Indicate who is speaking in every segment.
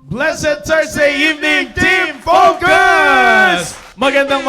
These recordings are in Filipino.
Speaker 1: Blessed Thursday evening, Team Focus! Magandang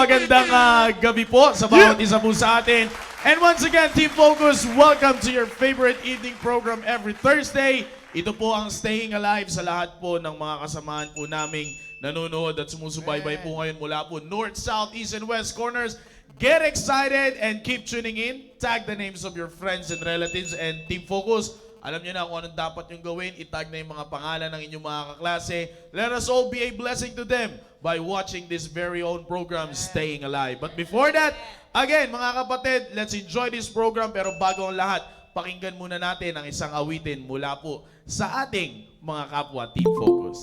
Speaker 1: gabi po sa bawat isa po sa atin. And once again, Team Focus, welcome to your favorite evening program every Thursday. Ito po ang Staying Alive sa lahat po ng mga kasamahan po naming nanonood at sumusubaybay po ngayon mula po North, South, East, and West corners. Get excited and keep tuning in. Tag the names of your friends and relatives and Team Focus. Alam niyo na kung anong dapat yung gawin. Itag na yung mga pangalan ng inyong mga kaklase. Let us all be a blessing to them by watching this very own program, Staying Alive. But before that, again, mga kapatid, let's enjoy this program. Pero bago ang lahat, pakinggan muna natin ang isang awitin mula po sa ating mga kapwa Team Focus.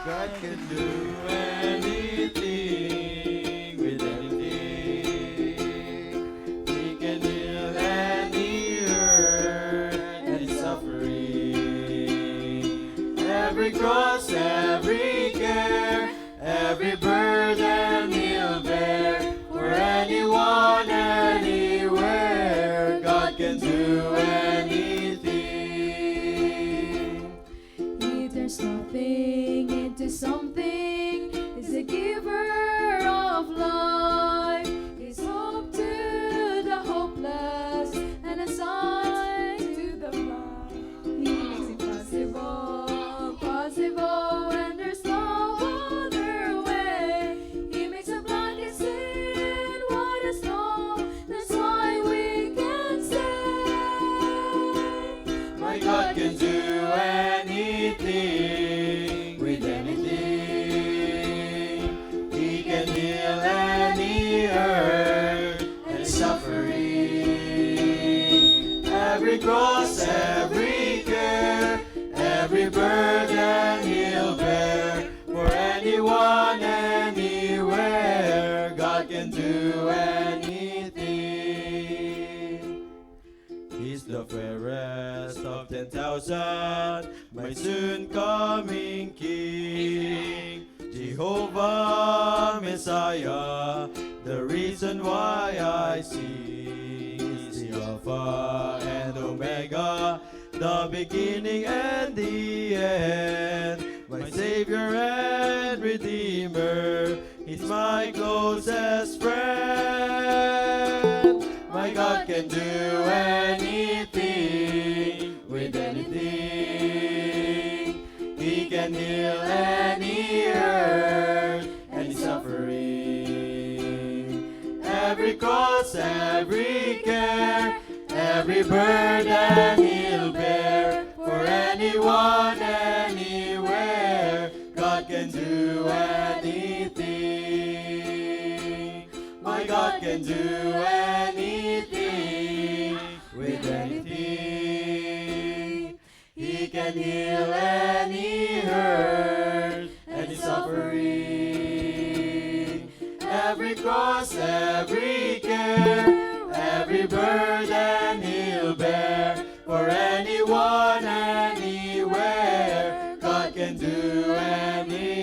Speaker 2: God can do anything with anything. He can heal any hurt and suffering. Every cross, every care, every burden He'll bear. For anyone, anywhere, God can do anything.
Speaker 3: He turns nothing into something. He's the giver of life. He's hope to the hopeless and a sign to the blind. He makes impossible possible when there's no other way. He makes a blanket sin white as snow. That's why we can say,
Speaker 2: My God can do anything with anything. He can heal any hurt and suffering. Every cross, every care, every burden He'll bear. For anyone, anywhere, God can do anything. He's the fairest of 10,000, my soon coming King. Jehovah Messiah, the reason why I sing. He's the Alpha and Omega, the beginning and the end. My Savior and Redeemer, He's my closest friend. My God can do anything with anything. He can heal any hurt, any suffering. Every cross, every care, every burden He'll bear. For anyone, anywhere, God can do anything. My God can do anything with anything. He can heal any hurt, any suffering. Every cross, every care, every burden He'll bear. For anyone, anywhere, God can do anything.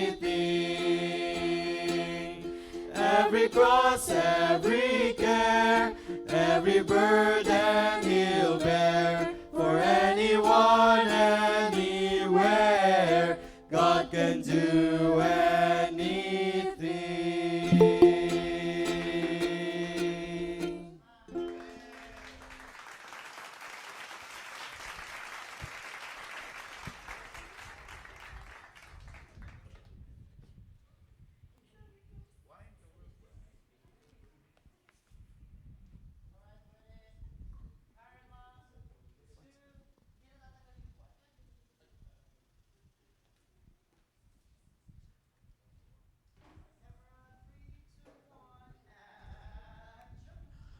Speaker 2: Every cross, every care, every burden He'll bear. For anyone, anywhere, God can do anything.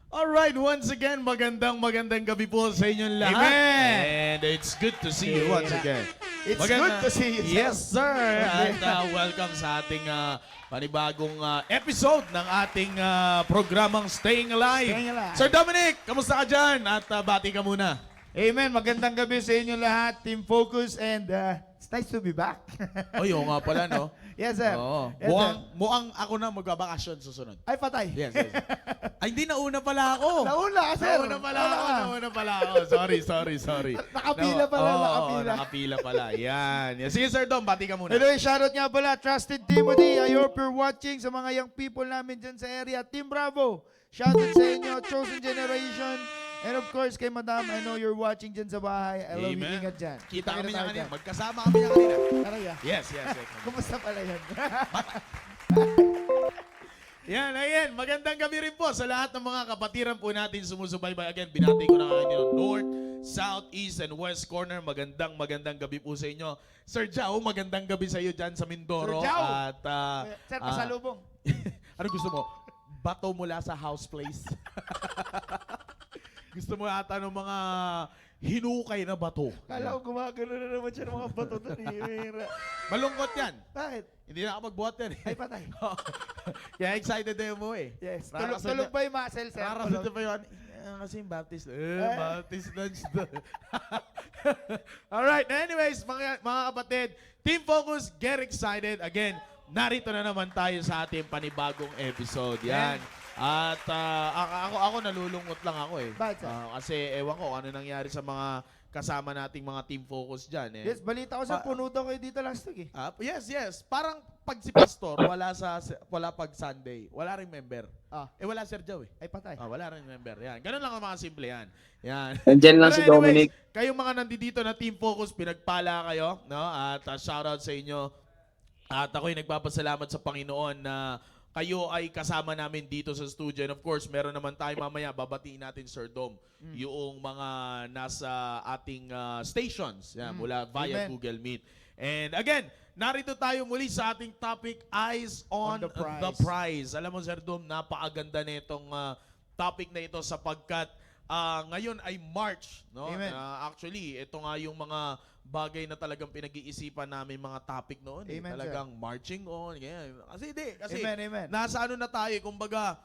Speaker 1: Alright, once again, magandang gabi po sa inyong lahat.
Speaker 4: Amen.
Speaker 1: And it's good to see you once again.
Speaker 4: It's good to see you, sir.
Speaker 1: Yes, sir. At welcome sa ating panibagong episode ng ating programang Staying Alive.
Speaker 4: Staying Alive.
Speaker 1: Sir Dominic, kamusta ka dyan? At bati ka muna.
Speaker 4: Amen. Magandang gabi sa inyo lahat, Team Focus, and It's nice to be back.
Speaker 1: Oy, oo nga pala, no?
Speaker 4: Yes, sir.
Speaker 1: Oo.
Speaker 4: Yes,
Speaker 2: Mukhang ako na magbabakasyon susunod.
Speaker 4: Ay, patay.
Speaker 2: Yes, yes. Ay, hindi, nauna pala ako.
Speaker 4: Nauna ka, sir.
Speaker 1: Nauna pala ako. Sorry.
Speaker 4: Nakapila pala,
Speaker 1: Oo,
Speaker 4: nakapila.
Speaker 1: nakapila pala. Yan. Sige, Sir Dom, bati ka muna.
Speaker 4: Anyway, shoutout nga pala, Trusted Timothy. I hope you're watching sa mga young people namin dyan sa area. Team Bravo, shoutout sa inyo, Chosen Generation. And of course, kay Madam, I know you're watching dyan sa bahay. I love you,
Speaker 1: Amen.
Speaker 4: ingat dyan.
Speaker 1: Kita kami niya
Speaker 4: tayo
Speaker 1: kanina.
Speaker 4: dyan.
Speaker 1: Magkasama kami niya kanina.
Speaker 4: Talaga.
Speaker 1: Yes.
Speaker 4: Kumusta pala yan?
Speaker 1: Yan. Magandang gabi rin po sa lahat ng mga kapatiran po natin sumusubaybay. Again, binati ko na kayo North, South, East, and West Corner. Magandang gabi po sa inyo. Sir Jao, magandang gabi sa iyo dyan sa Mindoro.
Speaker 4: Sir Jao!
Speaker 1: At,
Speaker 4: Sir, pasalubong.
Speaker 1: ano gusto mo? Bato mula sa house place. Gusto mo ata ng mga hinukay na bato.
Speaker 4: Kala ko gumagano na naman siya ng mga bato doon.
Speaker 1: Malungkot yan.
Speaker 4: Bakit?
Speaker 1: Hindi na ako magbuhat yan.
Speaker 4: Ay, patay.
Speaker 1: Kaya excited na mo eh.
Speaker 4: Yes.
Speaker 1: Rarasan
Speaker 4: Tulog
Speaker 1: niya-
Speaker 4: ba yung muscle, sir?
Speaker 1: Rarasan
Speaker 4: Tulog.
Speaker 1: niya pa yun. Kasi yung Baptist. Baptist lunch doon. Alright, anyways, mga kapatid, Team Focus, get excited. Again, narito na naman tayo sa ating panibagong episode. Yan. At ako nalulungkot lang ako eh.
Speaker 4: Bakit, sir?
Speaker 1: Kasi ewan ko ano nangyari sa mga kasama nating mga Team Focus dyan eh.
Speaker 4: Yes, balita ko sa punuto kayo dito last week eh.
Speaker 1: Yes. Parang pag si Pastor, wala pag Sunday. Wala rin member. Wala Sir Joe eh.
Speaker 4: Ay, patay.
Speaker 1: Wala rin member. Yan. Ganun lang ang mga simple yan. Yan.
Speaker 5: Nandiyan lang
Speaker 1: Pero
Speaker 5: si Dominic.
Speaker 1: kayong mga nandito na Team Focus, pinagpala kayo. No? At shoutout sa inyo. At ako'y nagpapasalamat sa Panginoon na kayo ay kasama namin dito sa studio. And of course, meron naman tayo mamaya, babatiin natin Sir Dom, yung mga nasa ating stations mula via
Speaker 4: Amen.
Speaker 1: Google Meet. And again, narito tayo muli sa ating topic, Eyes on,
Speaker 4: On the
Speaker 1: the
Speaker 4: Prize.
Speaker 1: Prize. Alam mo Sir Dom, napakaganda nitong topic na ito sapagkat ngayon ay March. No?
Speaker 4: Amen.
Speaker 1: Actually, ito nga yung mga bagay na talagang pinag-iisipan namin mga topic noon.
Speaker 4: Amen, sir.
Speaker 1: Talagang marching on. Ganyan. Kasi
Speaker 4: Amen.
Speaker 1: nasa ano na tayo, kumbaga,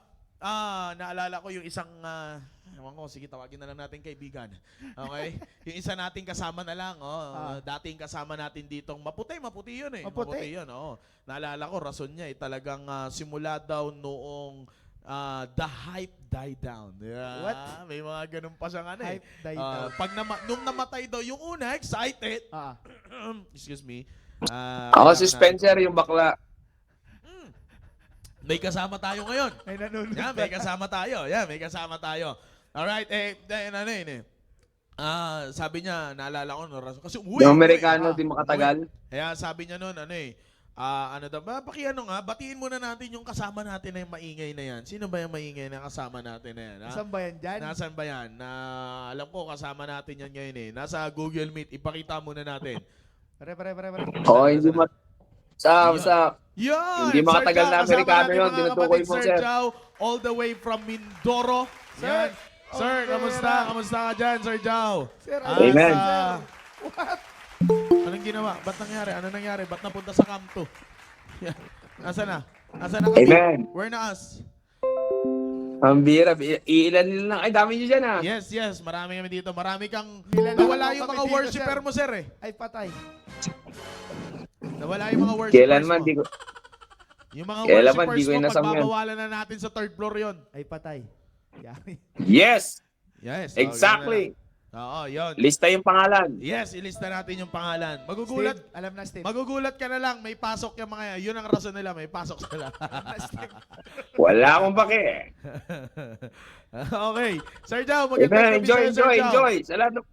Speaker 1: naalala ko yung isang, ewan ko, sige, tawagin na lang natin kaibigan. Okay? Yung isa nating kasama na lang, dating kasama natin ditong, maputi yun eh.
Speaker 4: Maputi.
Speaker 1: Yun, Naalala ko, rason niya talagang simula daw noong the hype died down. Yeah,
Speaker 4: What?
Speaker 1: may mga ganun pa siyang ano eh.
Speaker 4: Hype died down.
Speaker 1: Nung namatay daw yung una, excited. Excuse me.
Speaker 5: Ako si Spencer, yung bakla.
Speaker 1: May kasama tayo ngayon.
Speaker 4: Ay, nanonood.
Speaker 1: Yan, may kasama tayo. Alright, sabi niya, naalala ko, kasi
Speaker 5: Yung Amerikano, di makatagal.
Speaker 1: Kaya sabi niya noon, batiin muna natin yung kasama natin na yung maingay na yan. Sino ba yung maingay na kasama natin na yan? Ha?
Speaker 4: Saan ba yan dyan?
Speaker 1: Nasaan ba yan? Alam ko, kasama natin yan ngayon eh. Nasa Google Meet, ipakita muna natin.
Speaker 4: Pare.
Speaker 5: Oo, hindi sa
Speaker 1: Yan!
Speaker 5: Hindi makatagal na
Speaker 1: Sir Jao,
Speaker 5: Amerikano
Speaker 1: kasama
Speaker 5: yun,
Speaker 1: natin, mga
Speaker 5: tinutukoy
Speaker 1: kapatid,
Speaker 5: mo,
Speaker 1: Sir
Speaker 5: sir.
Speaker 1: Jao, all the way from Mindoro.
Speaker 4: Sir!
Speaker 1: Yan. Sir,
Speaker 4: Okay,
Speaker 1: kamusta? Kamusta ka dyan, Sir Jao?
Speaker 4: Sir,
Speaker 5: Amen.
Speaker 4: What?
Speaker 1: Anong ginawa? Ba't nangyari? Ano nangyari? Ba't napunta sa camp to? Yan. Nasaan na? Nasaan na kami?
Speaker 5: Amen.
Speaker 1: Where na us?
Speaker 5: Ang bira. Iilan nila lang. Ay, dami nyo dyan ah.
Speaker 1: Yes. Marami kami dito. Marami kang...
Speaker 4: Ilan
Speaker 1: Nawala
Speaker 4: lang
Speaker 1: yung
Speaker 4: kami
Speaker 1: mga
Speaker 4: dito,
Speaker 1: worshiper
Speaker 4: sir.
Speaker 1: mo, sir eh.
Speaker 4: Ay, patay.
Speaker 1: Nawala yung mga worshippers
Speaker 5: Kailan man,
Speaker 1: mo.
Speaker 5: di ko...
Speaker 1: Yung mga
Speaker 5: Kailan man,
Speaker 1: worshippers
Speaker 5: di ko
Speaker 1: mo,
Speaker 5: inasam yan.
Speaker 1: pagbabawalan na natin sa third floor yon.
Speaker 4: Ay, patay. Yari.
Speaker 5: Yes!
Speaker 1: Yes.
Speaker 5: Exactly!
Speaker 1: Oo, yun.
Speaker 5: Lista yung pangalan.
Speaker 1: Yes, ilista natin yung pangalan.
Speaker 4: Steve, alam na, Steve.
Speaker 1: Magugulat ka na lang, may pasok yung mga yan. Yun ang rason nila, may pasok sila.
Speaker 5: Wala akong pake.
Speaker 1: Okay. Sir Jao, magandang gabi
Speaker 5: Enjoy,
Speaker 1: sa'yo, Sir Jao.
Speaker 5: enjoy. Sa lahat ng...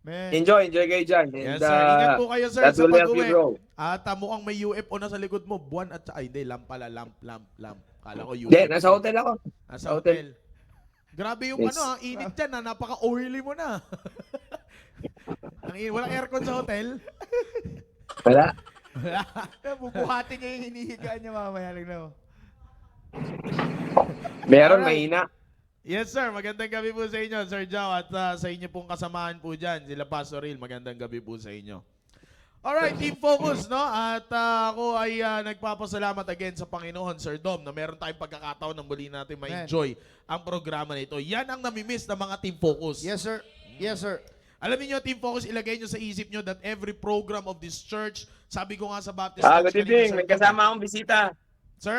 Speaker 4: Man.
Speaker 5: Enjoy kayo dyan.
Speaker 1: Yes,
Speaker 5: And,
Speaker 1: sir. Ingat po kayo, sir,
Speaker 5: that
Speaker 1: sa
Speaker 5: will help you
Speaker 1: pag-uwi.
Speaker 5: grow.
Speaker 1: At mukhang may UFO na sa likod mo. Buwan at ay, hindi, lamp pala. Lamp. Kala ko UFO.
Speaker 5: Hindi, nasa hotel ako.
Speaker 1: Nasa
Speaker 5: sa
Speaker 1: hotel. Grabe yung
Speaker 5: Yes.
Speaker 1: init dyan na. Napaka-oily mo na. Walang aircon sa hotel.
Speaker 5: Wala.
Speaker 4: Bubuhatin niya yung hinihigaan niya mamaya. Lang na.
Speaker 5: Meron,
Speaker 1: Alright.
Speaker 5: mahina.
Speaker 1: Yes, sir. Magandang gabi po sa inyo, Sir Jao. At sa inyo pong kasamaan po dyan, sila Pastor Real. Magandang gabi po sa inyo. Alright, Team Focus, no? At ako ay nagpapasalamat again sa Panginoon, Sir Dom, na meron tayong pagkakataon na muli natin ma-enjoy ang programa na ito. Yan ang namimiss ng mga Team Focus.
Speaker 4: Yes, sir. Yes, sir.
Speaker 1: Alam niyo, Team Focus, ilagay nyo sa isip nyo that every program of this church, sabi ko nga sa Baptist Church
Speaker 5: Good
Speaker 1: kanina,
Speaker 5: evening.
Speaker 1: Sir
Speaker 5: May
Speaker 1: Dom,
Speaker 5: kasama akong bisita.
Speaker 1: Sir,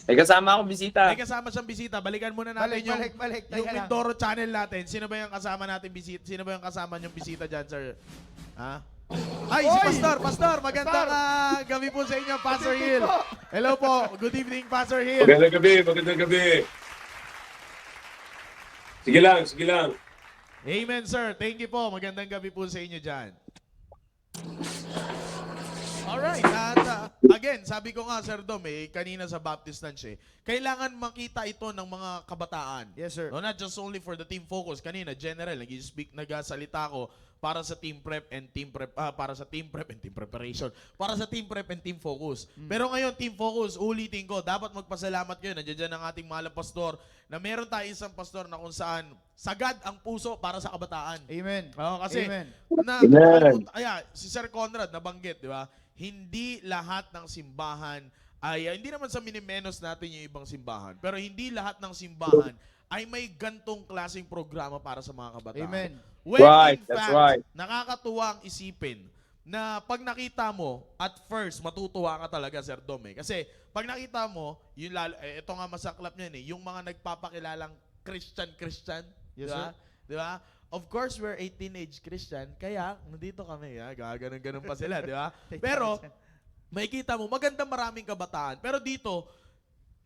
Speaker 5: May kasama akong bisita.
Speaker 1: may kasama siyang bisita. Balikan muna natin
Speaker 4: Balik.
Speaker 1: yung
Speaker 4: Teka lang.
Speaker 1: Mindoro channel natin. Sino ba yung kasama natin bisita? Sino ba yung kasama niyong bisita dyan, sir? Ha? Ay, si
Speaker 4: Oy!
Speaker 1: Pastor! Pastor, magandang gabi po sa inyo, Pastor Hill. Hello po. Good evening, Pastor Hill.
Speaker 2: Magandang gabi. Sige lang.
Speaker 1: Amen, sir. Thank you po. Magandang gabi po sa inyo dyan. Alright. At again, sabi ko nga, Sir Dom, kanina sa Baptist Lunch, kailangan makita ito ng mga kabataan.
Speaker 4: Yes, sir.
Speaker 1: No, not just only for the team focus. Kanina, general, nagsalita ko para sa team prep and team prep, para sa team prep and team preparation. Para sa team prep and team focus. Pero ngayon, team focus, ulitin ko, dapat magpasalamat kayo. Nandiyan dyan ang ating mahal na pastor na meron tayo isang pastor na kung saan sagad ang puso para sa kabataan.
Speaker 4: Amen.
Speaker 1: Kasi
Speaker 4: Amen.
Speaker 1: si Sir Conrad nabanggit, di ba? Hindi lahat ng simbahan ay hindi naman sa minimenos natin yung ibang simbahan, pero hindi lahat ng simbahan ay may gantong klaseng programa para sa mga kabataan.
Speaker 4: Amen.
Speaker 1: When
Speaker 5: Right,
Speaker 1: in
Speaker 5: that's
Speaker 1: fact,
Speaker 5: right.
Speaker 1: nakakatuwang isipin na pag nakita mo, at first, matutuwa ka talaga, Sir Dom. Kasi pag nakita mo, ito nga masaklap niyan yung mga nagpapakilalang Christian.
Speaker 4: Yes, sir.
Speaker 1: Di ba? Of course, we're a teenage Christian, kaya nandito kami, gaganon-ganon pa sila, di ba? Pero, makikita mo, maganda maraming kabataan. Pero dito,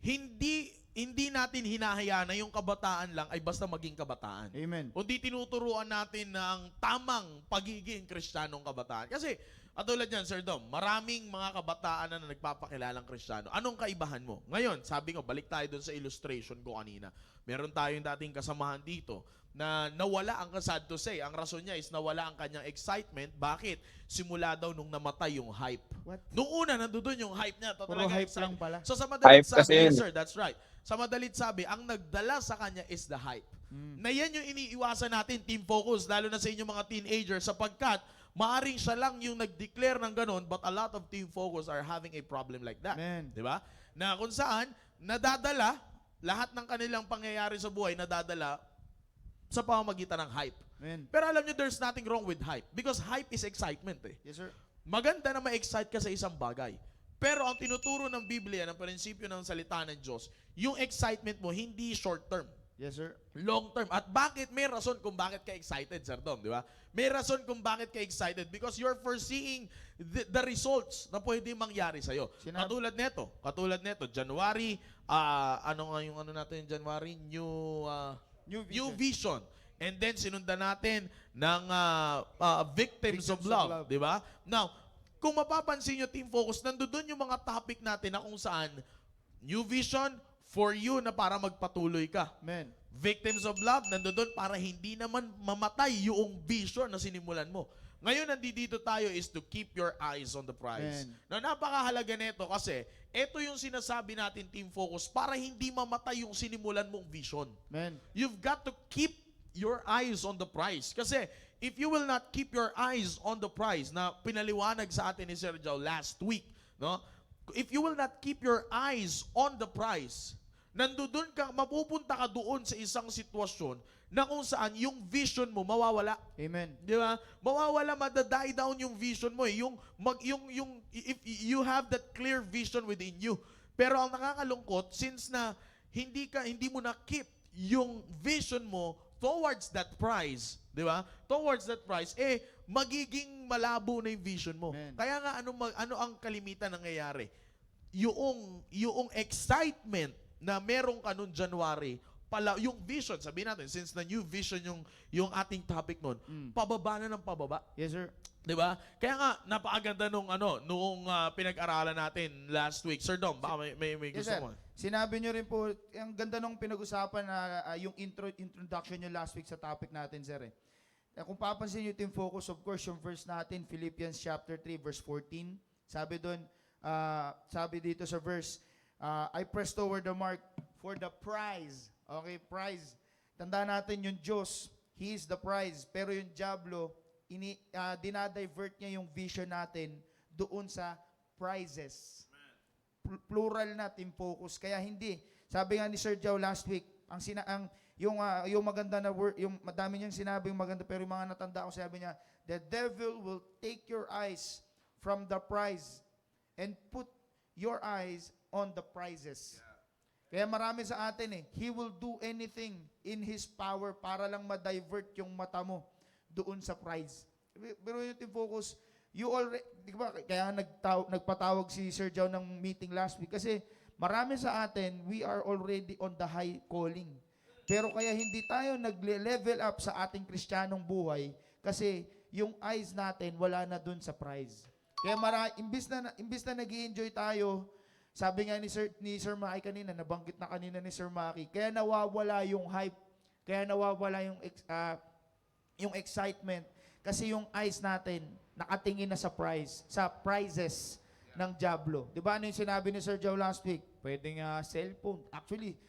Speaker 1: hindi natin hinahayaan na yung kabataan lang ay basta maging kabataan.
Speaker 4: Amen.
Speaker 1: Kundi tinuturuan natin ng tamang pagiging Kristiyanong kabataan. Kasi, katulad yan, Sir Dom, maraming mga kabataan na nagpapakilalang Kristiyano. Anong kaibahan mo? Ngayon, sabi ko, balik tayo dun sa illustration ko kanina. Meron tayong dating kasamahan dito na nawala ang sad to say. Ang rason niya is nawala ang kanyang excitement. Bakit? Simula daw nung namatay yung hype.
Speaker 4: What?
Speaker 1: Noong una, nandun yung hype niya.
Speaker 4: Puro
Speaker 1: Talaga
Speaker 4: hype
Speaker 1: excited.
Speaker 4: lang pala.
Speaker 1: So sa madalit
Speaker 5: Hype kasi
Speaker 1: sabi,
Speaker 5: yun.
Speaker 1: yes sir, that's right. Sa madalit sabi, ang nagdala sa kanya is the hype. Na yan yung iniiwasan natin, team focus, lalo na sa inyong mga teenagers, sapagkat maaring siya lang yung nag-declare ng ganun, but a lot of team focus are having a problem like that.
Speaker 4: Amen.
Speaker 1: Di ba? Na kung saan, nadadala, lahat ng kanilang pangyayari sa buhay, nadadala sa pamamagitan ng hype.
Speaker 4: Amen.
Speaker 1: Pero alam nyo, there's nothing wrong with hype. Because hype is excitement
Speaker 4: Yes, sir.
Speaker 1: Maganda na ma-excite ka sa isang bagay. Pero ang tinuturo ng Biblia, ng prinsipyo ng salita ng Diyos, yung excitement mo, hindi short term.
Speaker 4: Yes, sir.
Speaker 1: Long term. At bakit? May rason kung bakit ka excited, Sir Dom, di ba? May rason kung bakit ka excited because you're foreseeing the results na pwede mangyari sa'yo. Katulad neto, January, ano nga yung ano natin yung January? New Vision. And then sinundan natin ng Victims of Love, di ba? Now, kung mapapansin nyo, Team Focus, nandoon yung mga topic natin na kung saan New Vision for you na para magpatuloy ka.
Speaker 4: Amen.
Speaker 1: Victims of Love, nandoon para hindi naman mamatay yung vision na sinimulan mo. Ngayon, nandito tayo is to keep your eyes on the prize.
Speaker 4: Amen.
Speaker 1: Now, napakahalaga nito kasi ito yung sinasabi natin, Team Focus, para hindi mamatay yung sinimulan mong vision.
Speaker 4: Amen.
Speaker 1: You've got to keep your eyes on the prize. Kasi if you will not keep your eyes on the prize, na pinaliwanag sa atin ni Sir Joe last week, no? If you will not keep your eyes on the prize, nandoon ka, mapupunta ka doon sa isang sitwasyon na kung saan yung vision mo mawawala.
Speaker 4: Amen.
Speaker 1: Di ba? Mawawala, madadie down yung vision mo. If you have that clear vision within you. Pero ang nakakalungkot, since na hindi mo na keep yung vision mo towards that prize, di ba? Towards that prize, magiging malabo na yung vision mo.
Speaker 4: Amen.
Speaker 1: Kaya nga, ano ang kalimitan nangyayari? Yung excitement na meron ka noong January, yung vision, sabihin natin, since na new vision yung ating topic noon, pababa na ng pababa.
Speaker 4: Yes, sir.
Speaker 1: 'Di ba? Kaya nga napakaganda nung pinag-aralan natin last week. Sir Dom, baka may
Speaker 4: Yes,
Speaker 1: gusto
Speaker 4: sir.
Speaker 1: mo.
Speaker 4: Sinabi nyo rin po, ang ganda nung pinag-usapan na yung introduction nyo last week sa topic natin, sir. Kung papansin nyo, Team Focus, of course, yung verse natin, Philippians chapter 3, verse 14, sabi doon, sabi dito sa verse, I press toward the mark for the prize. Okay, prize. Tandaan natin yung Diyos, He is the prize. Pero yung Diablo, dinadivert niya yung vision natin doon sa prizes. Plural na, Team Focus. Kaya hindi. Sabi nga ni Sir Joe last week, yung maganda na word, yung madami niyang sinabing maganda, pero yung mga natanda ko, sabi niya, the devil will take your eyes from the prize and put your eyes on the prizes. Kaya marami sa atin he will do anything in his power para lang ma-divert yung mata mo doon sa prize. Pero yung team focus, you already, di ba, kaya nagpatawag si Sir Joe ng meeting last week kasi marami sa atin, we are already on the high calling. Pero kaya hindi tayo nagle-level up sa ating kristyanong buhay kasi yung eyes natin wala na dun sa prize. Kaya imbis na nag-i-enjoy tayo, sabi nga ni Sir Maki kanina, nabanggit na kanina ni Sir Maki, kaya nawawala yung hype, kaya nawawala yung excitement, kasi yung eyes natin nakatingin na sa prize, sa prizes ng Diablo. Di ba ano yung sinabi ni Sir Joe last week? Pwedeng cellphone. Actually,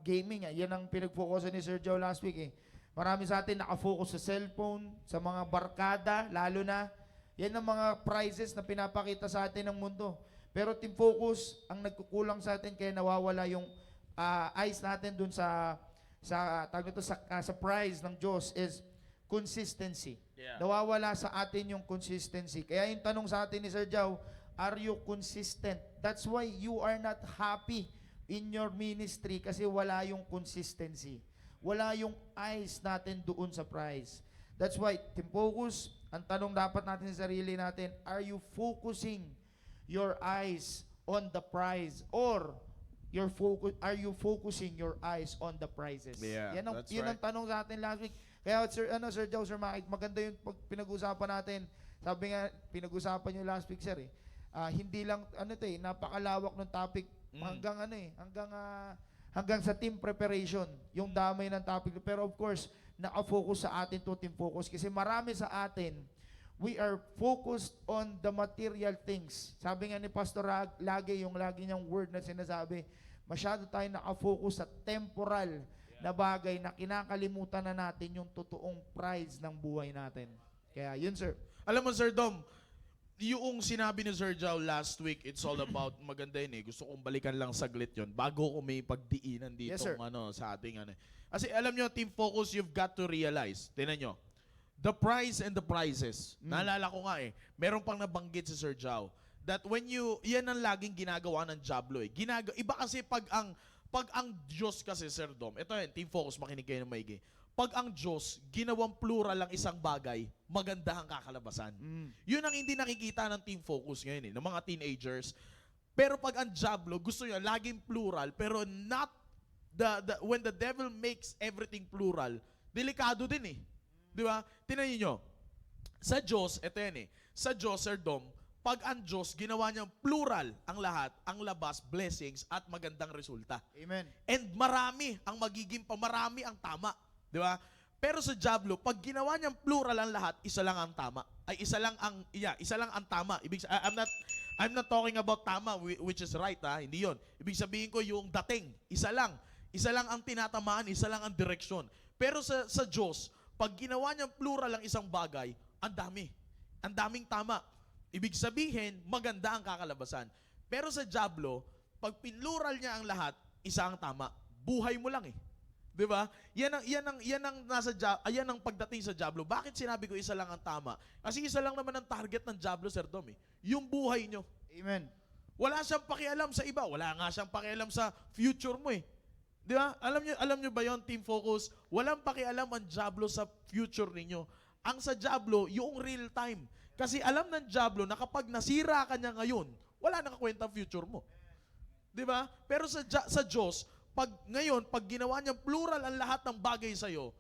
Speaker 4: gaming, yan ang pinag-focusan ni Sir Joe last week Marami sa atin nakafocus sa cellphone, sa mga barkada, lalo na. Yan ang mga prizes na pinapakita sa atin ng mundo. Pero team focus, ang nagkukulang sa atin kaya nawawala yung eyes natin dun sa prize ng Diyos is consistency.
Speaker 1: Yeah.
Speaker 4: Nawawala sa atin yung consistency. Kaya yung tanong sa atin ni Sir Joe, are you consistent? That's why you are not happy in your ministry kasi wala yung consistency. Wala yung eyes natin doon sa prize. That's why, team focus, ang tanong dapat natin sa sarili natin, are you focusing your eyes on the prize or are you focusing your eyes on the prizes?
Speaker 1: Yeah,
Speaker 4: Yan
Speaker 1: that's
Speaker 4: ang
Speaker 1: right.
Speaker 4: tanong sa atin last week. Kaya Sir Joe, Sir Mike, maganda yung pinag-usapan natin. Sabi nga, pinag-usapan nyo last week, sir hindi lang, napakalawak ng topic hanggang sa team preparation, yung damay ng topic. Pero of course, naka-focus sa atin to team focus kasi marami sa atin, we are focused on the material things. Sabi nga ni Pastor lagi niyang word na sinasabi, masyado tayo naka-focus sa temporal na bagay na kinakalimutan na natin yung totoong prize ng buhay natin. Kaya yun, sir.
Speaker 1: Alam mo, Sir Dom, yung sinabi ni Sir Joe last week, it's all about, maganda yun Gusto kong balikan lang saglit yun bago ko may pagdiinan dito
Speaker 4: Yes, sir.
Speaker 1: sa ating Kasi alam nyo, team focus, you've got to realize, tinan nyo, the prize and the prizes. Naalala ko nga meron pang nabanggit si Sir Joe that yan ang laging ginagawa ng Diablo Iba kasi pag ang Diyos kasi, Sir Dom, ito team focus, makinig kayo ng maigi. Pag ang Diyos, ginawang plural lang isang bagay, maganda ang kakalabasan. Yun ang hindi nakikita ng team focus ngayon ng mga teenagers. Pero pag ang Diablo, gusto niya laging plural, pero not when the devil makes everything plural, delikado din Di ba? Tingnan niyo. Sa Diyos, ito yan Sa Diyos, Sir Dom, pag ang Diyos, ginawa niyang plural ang lahat, ang labas, blessings, at magandang resulta.
Speaker 4: Amen.
Speaker 1: And marami ang magiging marami ang tama. Di ba? Pero sa Diablo, pag ginawa niyang plural ang lahat, isa lang ang tama. Ay, isa lang ang tama. I'm not talking about tama, which is right, Hindi yon. Ibig sabihin ko yung dating, isa lang. Isa lang ang tinatamaan, isa lang ang direksyon. Pero sa Diyos, pag ginawa niyang plural ang isang bagay, ang dami. Ang daming tama. Ibig sabihin, maganda ang kakalabasan. Pero sa Diablo, pag pinlural niya ang lahat, isa ang tama. Buhay mo lang 'Di ba? Yan ang pagdating sa Diablo. Bakit sinabi ko isa lang ang tama? Kasi isa lang naman ang target ng Diablo, Sir Dom Yung buhay nyo.
Speaker 4: Amen.
Speaker 1: Wala siyang pakialam sa iba. Wala nga siyang pakialam sa future mo 'Di ba? Alam nyo ba yon team focus? Walang pakialam ang Diablo sa future ninyo. Ang sa Diablo, yung real time. Kasi alam ng Diablo na kapag nasira ka niya ngayon, wala nakakwenta ang future mo. 'Di ba? Pero sa Diyos, pag ginawa niyang plural ang lahat ng bagay sa iyo,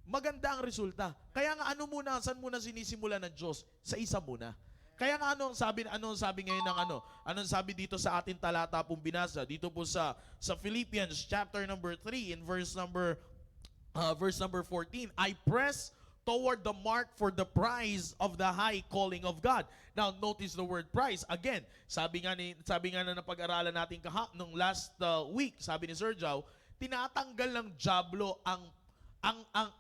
Speaker 1: maganda ang resulta. Kaya nga saan muna sinisimula ng Diyos? Sa isa muna. Kaya nga anong sabi ngayon ng anong sabi dito sa ating talata pong binasa dito po sa Philippians chapter number 3 in verse number 14. I press toward the mark for the prize of the high calling of God. Now, notice the word prize. Again, sabi nga na napag-aralan natin nung last week, sabi ni Sir Joe, tinatanggal ng Diablo ang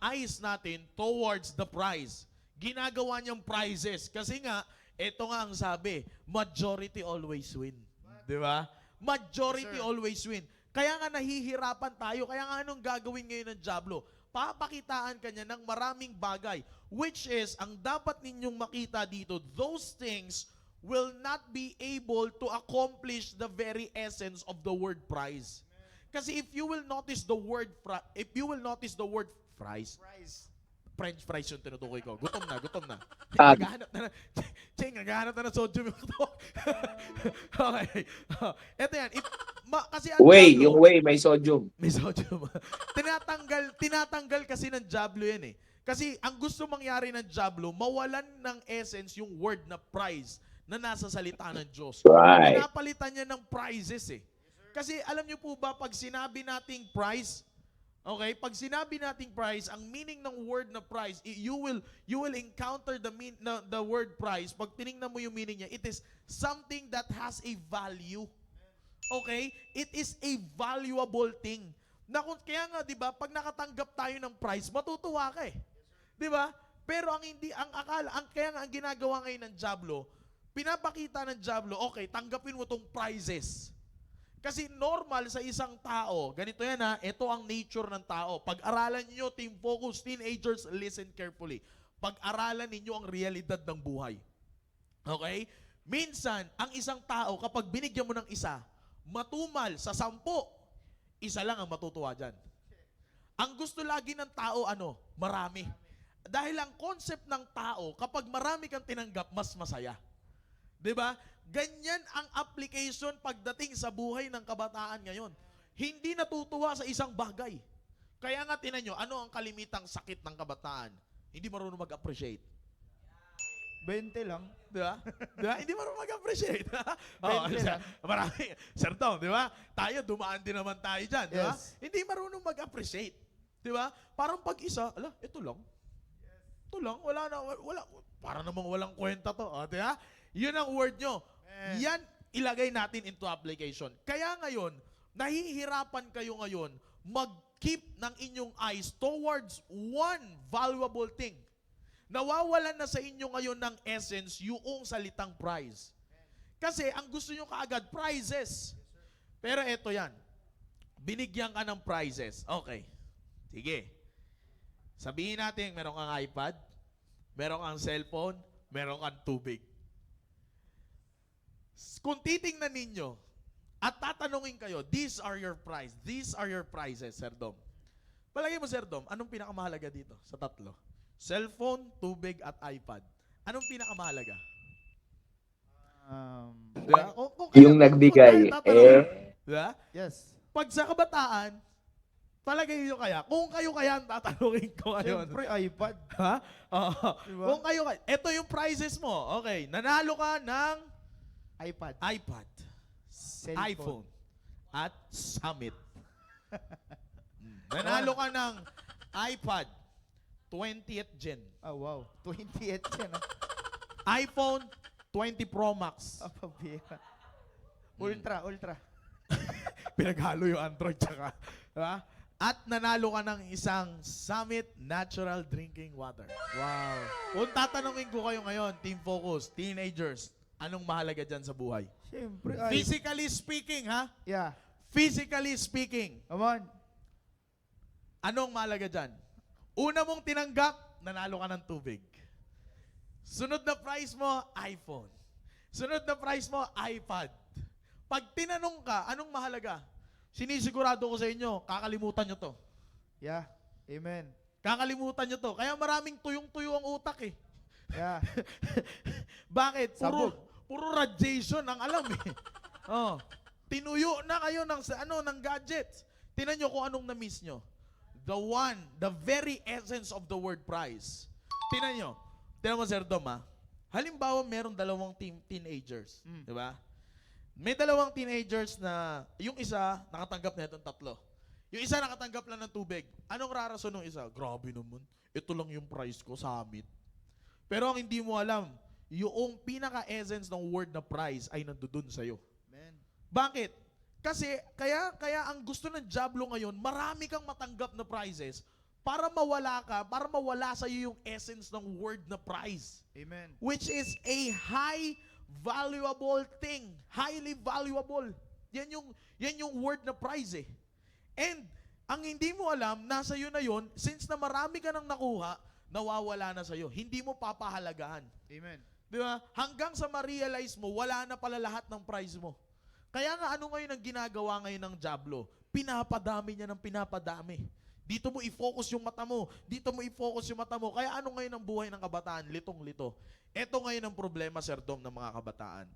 Speaker 1: eyes natin towards the prize. Ginagawa niyang prizes. Kasi nga, ito nga ang sabi, majority always win. Di ba? Majority always win. Kaya nga nahihirapan tayo. Kaya nga anong gagawin ngayon ng Diablo? Papakitaan kanya ng maraming bagay. Which is, ang dapat ninyong makita dito, those things will not be able to accomplish the very essence of the word prize. Kasi if you will notice the word fries, French fries yung tinutukoy ko. Gutom na.
Speaker 5: Tag.
Speaker 1: Naghahanap na ng sodium yung to. Okay. Ito yan. Kasi ang
Speaker 5: Whey,
Speaker 1: Diablo-
Speaker 5: yung whey, may sodium.
Speaker 1: may sodium. tinatanggal kasi ng Diablo yan eh. Kasi ang gusto mangyari ng Diablo, mawalan ng essence yung word na prize na nasa salita ng Diyos.
Speaker 5: Right.
Speaker 1: Pinapalitan niya ng prizes eh. Kasi alam niyo po ba, pag sinabi nating prize, okay, pag sinabi nating prize, ang meaning ng word na prize, you will encounter the word prize. Pag tiningnan mo yung meaning niya, it is something that has a value. Okay? It is a valuable thing. Kaya nga, 'di ba, pag nakatanggap tayo ng prize, matutuwa ka eh. 'Di ba? Pero kaya nga ang ginagawa ngayon ng Diablo, pinapakita ng Diablo, okay, tanggapin mo tong prizes. Kasi normal sa isang tao, ganito yan ha, ito ang nature ng tao. Pag-aralan niyo, Team Focus, teenagers, listen carefully. Pag-aralan ninyo ang realidad ng buhay. Okay? Minsan, ang isang tao, kapag binigyan mo ng isa, matumal sa 10, isa lang ang matutuwa dyan. Ang gusto lagi ng tao, marami. Dahil ang concept ng tao, kapag marami kang tinanggap, mas masaya. 'Di ba? Ganyan ang application pagdating sa buhay ng kabataan ngayon. Hindi natutuwa sa isang bagay. Kaya nga tinan nyo, ano ang kalimitang sakit ng kabataan? Hindi marunong mag-appreciate.
Speaker 4: 20 lang.
Speaker 1: Di ba? Di ba? Hindi marunong mag-appreciate.
Speaker 4: Bente lang.
Speaker 1: Marami. Sir Tom, di ba? Tayo, dumaan din naman tayo dyan. Di ba?
Speaker 4: Yes.
Speaker 1: Hindi marunong mag-appreciate. Di ba? Parang pag-isa, ito lang. Ito lang. Wala. Para namang walang kwenta to. Di ba? Yun ang word nyo. Yan, ilagay natin into application. Kaya ngayon, nahihirapan kayo ngayon mag-keep ng inyong eyes towards one valuable thing. Nawawalan na sa inyo ngayon ng essence yung salitang prize. Kasi ang gusto nyo kaagad, prizes. Pero eto yan. Binigyan ka ng prizes. Okay. Sige. Sabihin natin, meron kang iPad, meron kang cellphone, meron kang tubig. Kung titingnan ninyo at tatanungin kayo, these are your prize. These are your prizes, Sir Dom. Palagay mo, Sir Dom, anong pinakamahalaga dito sa tatlo? Cellphone, tubig, at iPad. Anong pinakamahalaga? Diba?
Speaker 5: Yung nagbigay.
Speaker 1: Diba?
Speaker 4: Yes.
Speaker 1: Pag sa kabataan, palagay nyo kaya, kung kayo kaya ang tatanungin ko ngayon.
Speaker 4: Siyempre, iPad.
Speaker 1: Ha? Oo.
Speaker 4: Diba?
Speaker 1: Kung kayo kaya, ito yung prizes mo. Okay, nanalo ka ng
Speaker 4: iPad.
Speaker 1: iPad, iPhone, at Summit. Nanalo ka ng iPad, 20th Gen.
Speaker 4: Oh, wow. 28 yan.
Speaker 1: iPhone 20 Pro Max.
Speaker 4: Pabira. Ultra.
Speaker 1: Pinaghalo yung Android tsaka. Diba? At nanalo ka ng isang Summit Natural Drinking Water.
Speaker 4: Wow.
Speaker 1: Kung tatanungin ko kayo ngayon, Team Focus, teenagers, anong mahalaga dyan sa buhay?
Speaker 4: Siyempre,
Speaker 1: Physically speaking, ha?
Speaker 4: Yeah.
Speaker 1: Physically speaking,
Speaker 4: Come on.
Speaker 1: anong mahalaga dyan? Una mong tinanggap, nanalo ka ng tubig. Sunod na prize mo, iPhone. Sunod na prize mo, iPad. Pag tinanong ka, anong mahalaga? Sinisigurado ko sa inyo, kakalimutan nyo to.
Speaker 4: Yeah. Amen.
Speaker 1: Kakalimutan nyo to. Kaya maraming tuyong-tuyo ang utak eh.
Speaker 4: Yeah.
Speaker 1: Bakit?
Speaker 4: Sabog.
Speaker 1: Puro radiation ang alam eh. Oh. Tinuyo na kayo ng gadgets. Tingnan nyo kung anong na-miss nyo. The very essence of the word prize. Tingnan mo, Sir Dom, ha? Halimbawa, meron dalawang teenagers. Di ba? May dalawang teenagers na, yung isa, nakatanggap na itong 3. Yung isa, nakatanggap lang ng tubig. Anong rarason ng isa? Grabe naman. Ito lang yung prize ko, Summit. Pero ang hindi mo alam, yung pinaka-essence ng word na prize ay nandoon sa'yo.
Speaker 4: Amen.
Speaker 1: Bakit? Kasi, kaya ang gusto ng Diablo ngayon, marami kang matanggap na prizes para mawala sa iyo yung essence ng word na prize.
Speaker 4: Amen.
Speaker 1: Which is a high valuable thing. Highly valuable. Yan yung word na prize eh. And ang hindi mo alam, nasa iyo na yon, since na marami ka nang nakuha, nawawala na sa iyo. Hindi mo papahalagahan.
Speaker 4: Amen.
Speaker 1: Di ba? Hanggang sa ma-realize mo, wala na pala lahat ng prize mo. Kaya nga, ano ngayon ang ginagawa ngayon ng Diablo? Pinapadami niya ng pinapadami. Dito mo i-focus yung mata mo. Dito mo i-focus yung mata mo. Kaya ano ngayon ang buhay ng kabataan? Litong-lito. Ito ngayon ang problema, Sir Dom, ng mga kabataan.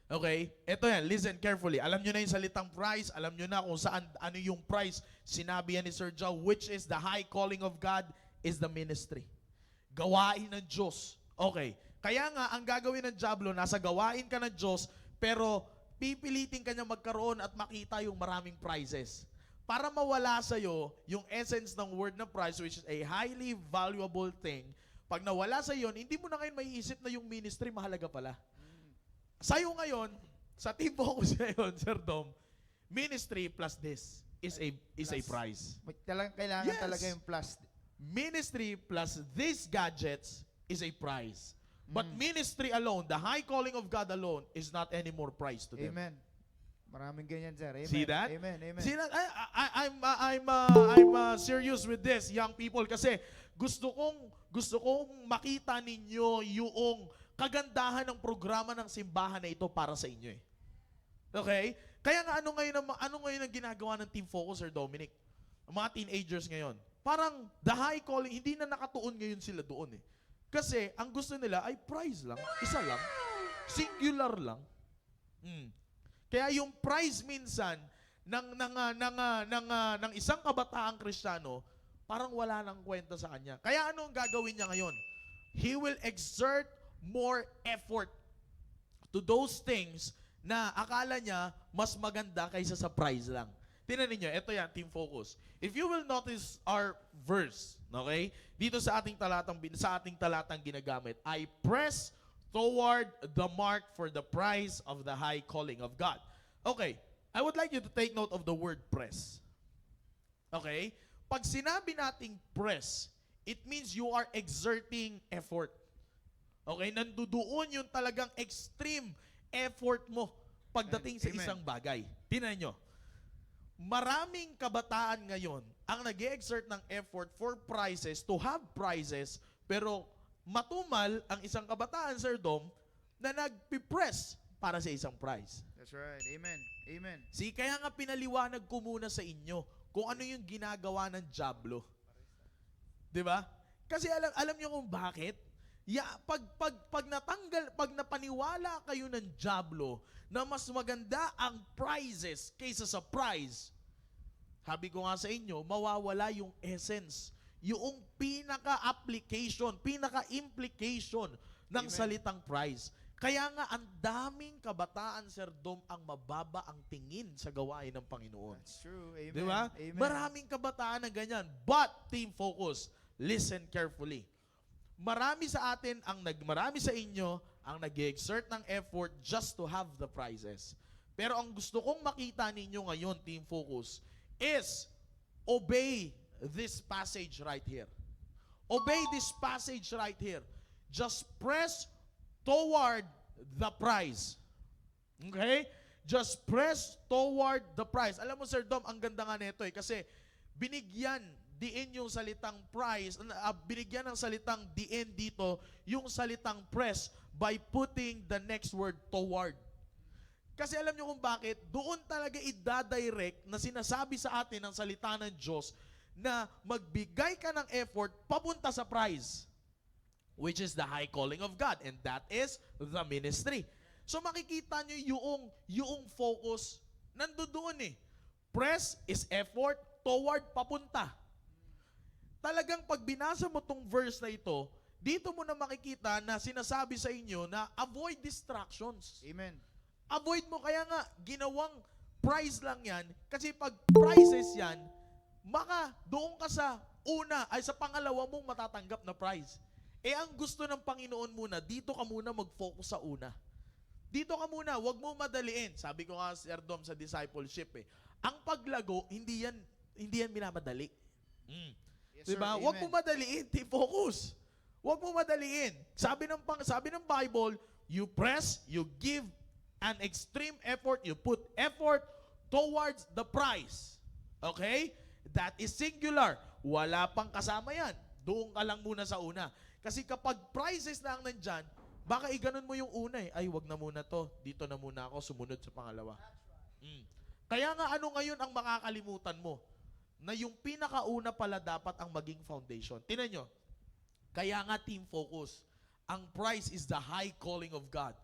Speaker 1: Okay? Ito yan. Listen carefully. Alam nyo na yung salitang prize. Alam nyo na kung saan, ano yung prize. Sinabi yan ni Sir Joe, which is the high calling of God is the ministry. Gawain ng Diyos. Okay. Kaya nga, ang gagawin ng Diablo, nasa gawain ka ng Diyos, pero pipilitin ka niya magkaroon at makita yung maraming prizes. Para mawala sa'yo yung essence ng word na prize, which is a highly valuable thing, pag nawala sa'yo, hindi mo na ngayon maiisip na yung ministry mahalaga pala. Sa'yo ngayon, sa team focus ngayon, Sir Dom, ministry plus this is a prize.
Speaker 4: Kailangan
Speaker 1: Yes.
Speaker 4: talaga yung plus.
Speaker 1: Ministry plus these gadgets is a prize. But ministry alone, the high calling of God alone, is not anymore prize to them.
Speaker 4: Amen. Maraming ganyan, sir. Amen.
Speaker 1: See that?
Speaker 4: Amen. Amen.
Speaker 1: See that? I'm serious with this, young people, kasi gusto kong makita ninyo yung kagandahan ng programa ng simbahan na ito para sa inyo eh. Okay? Kaya nga ano ngayon ang ginagawa ng Team Focus, Sir Dominic? Ang mga teenagers ngayon. Parang the high calling, hindi na nakatuon ngayon sila doon eh. Kasi ang gusto nila ay prize lang, isa lang, singular lang. Kaya yung prize minsan ng isang kabataang Kristiyano, parang wala nang kwenta sa kanya. Kaya ano ang gagawin niya ngayon? He will exert more effort to those things na akala niya mas maganda kaysa sa prize lang. Tingnan niyo, ito yan, Team Focus. If you will notice our verse, okay? Dito sa ating talatang ginagamit, I press toward the mark for the prize of the high calling of God. Okay, I would like you to take note of the word press. Okay? Pag sinabi nating press, it means you are exerting effort. Okay? Nandudoon yung talagang extreme effort mo pagdating sa
Speaker 4: Amen.
Speaker 1: isang bagay. Tingnan nyo. Maraming kabataan ngayon ang nag-exert ng effort for prizes, to have prizes, pero matumal ang isang kabataan, Sir Dom, na nagpipress para sa isang prize.
Speaker 4: That's right. Amen. Amen.
Speaker 1: See, kaya nga pinaliwanag ko muna sa inyo kung ano yung ginagawa ng Diablo. 'Di ba? Kasi alam niyo kung bakit? Pag napaniwala kayo ng Diablo na mas maganda ang prizes kaysa sa prize, sabi ko nga sa inyo, mawawala yung essence, yung pinaka-application, pinaka-implication ng salitang prize. Kaya nga, ang daming kabataan, Sir Dom, ang mababa ang tingin sa gawain ng Panginoon.
Speaker 4: That's true. Amen.
Speaker 1: Di ba?
Speaker 4: Amen.
Speaker 1: Maraming kabataan na ganyan. But, Team Focus, listen carefully. Marami sa inyo ang nag-exert ng effort just to have the prizes. Pero ang gusto kong makita ninyo ngayon, Team Focus, is obey this passage right here. Obey this passage right here. Just press toward the prize. Okay? Just press toward the prize. Alam mo, Sir Dom, ang ganda nga nito eh. Kasi binigyan diin yung salitang prize, binigyan ng salitang diin dito, yung salitang press by putting the next word toward. Kasi alam nyo kung bakit, doon talaga i-direct na sinasabi sa atin ng salita ng Diyos na magbigay ka ng effort papunta sa prize, which is the high calling of God, and that is the ministry. So makikita nyo yung focus nandoon eh. Press is effort toward papunta. Talagang pag binasa mo tong verse na ito, dito mo na makikita na sinasabi sa inyo na avoid distractions.
Speaker 4: Amen.
Speaker 1: Avoid mo, kaya nga ginawang prize lang yan, kasi pag prizes yan, doon ka sa sa pangalawa mong matatanggap na prize. Eh ang gusto ng Panginoon muna, dito ka muna mag-focus sa una. Dito ka muna, wag mo madaliin. Sabi ko nga, Sir Dom, sa discipleship ang paglago, hindi yan minamadali.
Speaker 4: Yes,
Speaker 1: Diba?
Speaker 4: sir.
Speaker 1: Wag mo
Speaker 4: Amen.
Speaker 1: madaliin, focus. Wag mo madaliin. Sabi ng Bible, you press, you give an extreme effort. You put effort towards the prize. Okay? That is singular. Wala pang kasama yan. Doon ka lang muna sa una. Kasi kapag prizes na ang nandyan, baka iganon mo yung una eh. Ay, wag na muna to. Dito na muna ako, sumunod sa pangalawa. Kaya nga ano ngayon ang makakalimutan mo? Na yung pinakauna pala dapat ang maging foundation. Tingnan nyo. Kaya nga team focus. Ang prize is the high calling of God.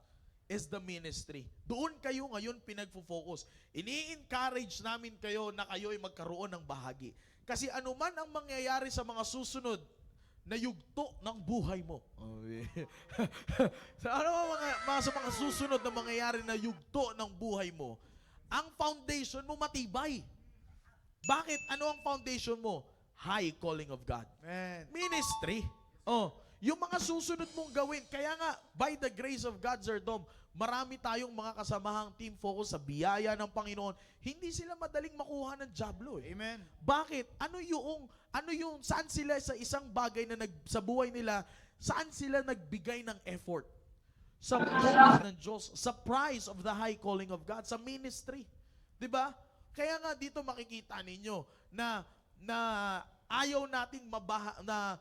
Speaker 1: Is the ministry. Doon kayo ngayon pinagfo-focus. Ini-encourage namin kayo na kayo ay magkaroon ng bahagi. Kasi anuman ang mangyayari sa mga susunod na yugto ng buhay mo. Sa sa mga susunod na mangyayari na yugto ng buhay mo, ang foundation mo matibay. Bakit? Ano ang foundation mo? High calling of God.
Speaker 4: Amen.
Speaker 1: Ministry. Yung mga susunod mong gawin. Kaya nga, by the grace of God, Sir Dom, marami tayong mga kasamahang team focus sa biyaya ng Panginoon. Hindi sila madaling makuha ng jablo eh.
Speaker 4: Amen.
Speaker 1: Bakit? Saan sila sa isang bagay na sa buhay nila, saan sila nagbigay ng effort? Sa calling ng Diyos, sa prize of the high calling of God, sa ministry. 'Di ba? Kaya nga dito makikita ninyo na ayaw nating na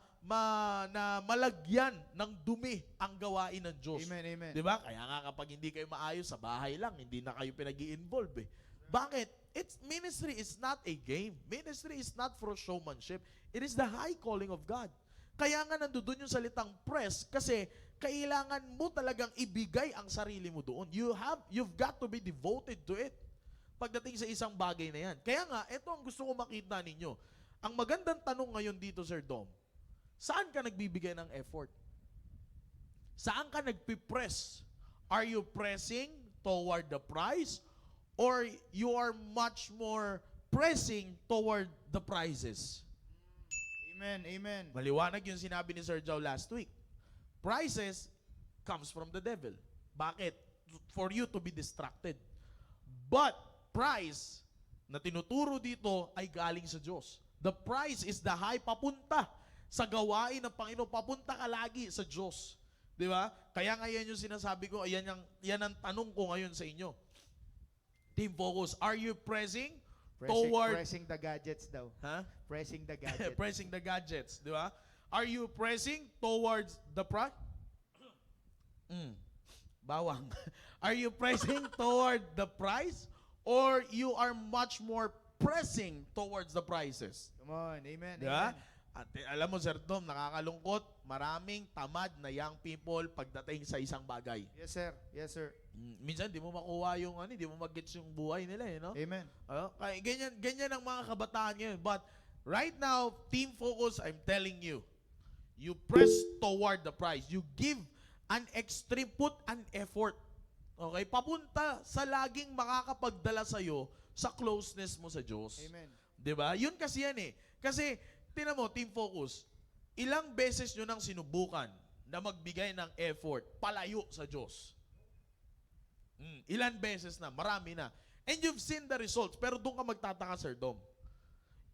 Speaker 1: malagyan ng dumi ang gawain ng Diyos.
Speaker 4: Amen, amen.
Speaker 1: 'Di ba? Kaya nga kapag hindi kayo maayos sa bahay lang, hindi na kayo pinag-i-involve eh. Bakit? Ministry is not a game. Ministry is not for showmanship. It is the high calling of God. Kaya nga nandoon yung salitang press kasi kailangan mo talagang ibigay ang sarili mo doon. You've got to be devoted to it pagdating sa isang bagay na yan. Kaya nga, ito ang gusto ko makita ninyo. Ang magandang tanong ngayon dito, Sir Dom, saan ka nagbibigay ng effort? Saan ka nagpipress? Are you pressing toward the prize or you are much more pressing toward the prizes?
Speaker 4: Amen, amen.
Speaker 1: Maliwanag yung sinabi ni Sir Joe last week. Prizes comes from the devil. Bakit? For you to be distracted. But prize na tinuturo dito ay galing sa Diyos. The prize is the high papunta sa gawain ng Panginoon. Papunta ka lagi sa Diyos. Di ba? Kaya nga yan yung sinasabi ko, yan ang tanong ko ngayon sa inyo. Team focus, are you pressing toward...
Speaker 4: Pressing the gadgets daw.
Speaker 1: Huh?
Speaker 4: Pressing the gadgets.
Speaker 1: Pressing the gadgets, di ba? Are you pressing towards the prize? Bawang. Are you pressing toward the prize or you are much more pressing towards the prizes?
Speaker 4: Come on, amen,
Speaker 1: Di ba?
Speaker 4: amen.
Speaker 1: At alam mo, Sir Dom, nakakalungkot, maraming tamad na young people pagdating sa isang bagay.
Speaker 4: Yes, sir. Yes, sir.
Speaker 1: Minsan, di mo makuha yung, di mo mag-gets yung buhay nila, no?
Speaker 4: Amen.
Speaker 1: Kaya ganyan ang mga kabataan ngayon. But right now, team focus, I'm telling you, you press toward the prize. You give an extreme, put an effort. Okay? Papunta sa laging makakapagdala sa'yo sa closeness mo sa Diyos.
Speaker 4: Amen.
Speaker 1: Diba? Yun kasi yan eh. Kasi, tinan mo, team focus, ilang beses nyo nang sinubukan na magbigay ng effort palayo sa Diyos? Ilan beses na? Marami na. And you've seen the results. Pero doon ka magtataka, Sir Dom.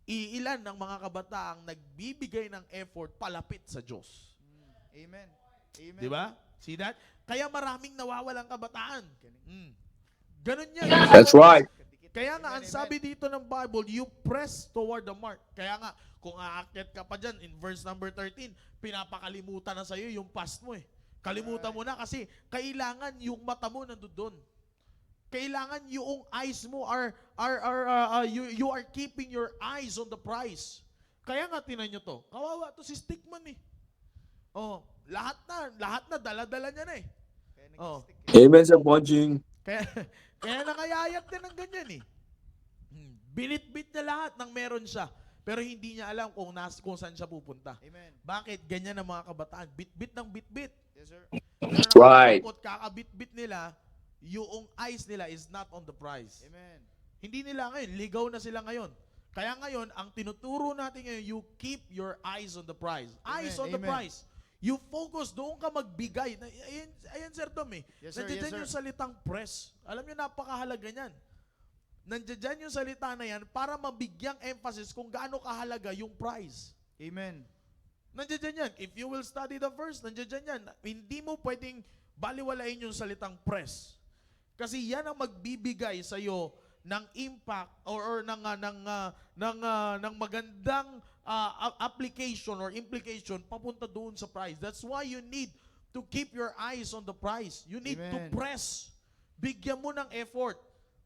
Speaker 1: Iilan ng mga kabataang nagbibigay ng effort palapit sa Diyos.
Speaker 4: Amen. Amen.
Speaker 1: Di ba? See that? Kaya maraming nawawalang kabataan. Ganun yan.
Speaker 5: That's right.
Speaker 1: Kaya nga, ang sabi dito ng Bible, you press toward the mark. Kaya nga, kung aakyat ka pa dyan, in verse number 13, pinapakalimutan na sa'yo yung past mo eh. Kalimutan mo na kasi kailangan yung mata mo nandoon. Kailangan yung eyes mo you are keeping your eyes on the prize. Kaya nga, tinan nyo to. Kawawa to si Stickman eh. Lahat na, dala-dala niya na eh.
Speaker 5: Amen sa Bonjing.
Speaker 1: Kaya nangayayak din ng ganyan eh. Binit-bit niya lahat ng meron siya. Pero hindi niya alam kung saan siya pupunta.
Speaker 4: Amen.
Speaker 1: Bakit? Ganyan ang mga kabataan. Bit-bit ng bit-bit.
Speaker 4: Yes, sir.
Speaker 5: That's right.
Speaker 1: Kakabit-bit nila, yung eyes nila is not on the prize.
Speaker 4: Amen.
Speaker 1: Hindi nila ngayon. Ligaw na sila ngayon. Kaya ngayon, ang tinuturo natin ngayon, you keep your eyes on the prize. Eyes on the
Speaker 4: Amen.
Speaker 1: prize. You focus, doon ka magbigay. Ayan, Sir Dom eh.
Speaker 4: Yes, sir.
Speaker 1: Nandiyan
Speaker 4: Yes, sir.
Speaker 1: yung salitang press. Alam niyo, napakahalaga niyan. Nandiyan yung salita na yan para mabigyang emphasis kung gaano kahalaga yung prize.
Speaker 4: Amen.
Speaker 1: Nandiyan yan. If you will study the verse, nandiyan yan. Hindi mo pwedeng baliwalain yung salitang press. Kasi yan ang magbibigay sa iyo ng impact or ng magandang application or implication papunta doon sa prize. That's why you need to keep your eyes on the prize. You need to
Speaker 4: Amen.
Speaker 1: press. Bigyan mo ng effort.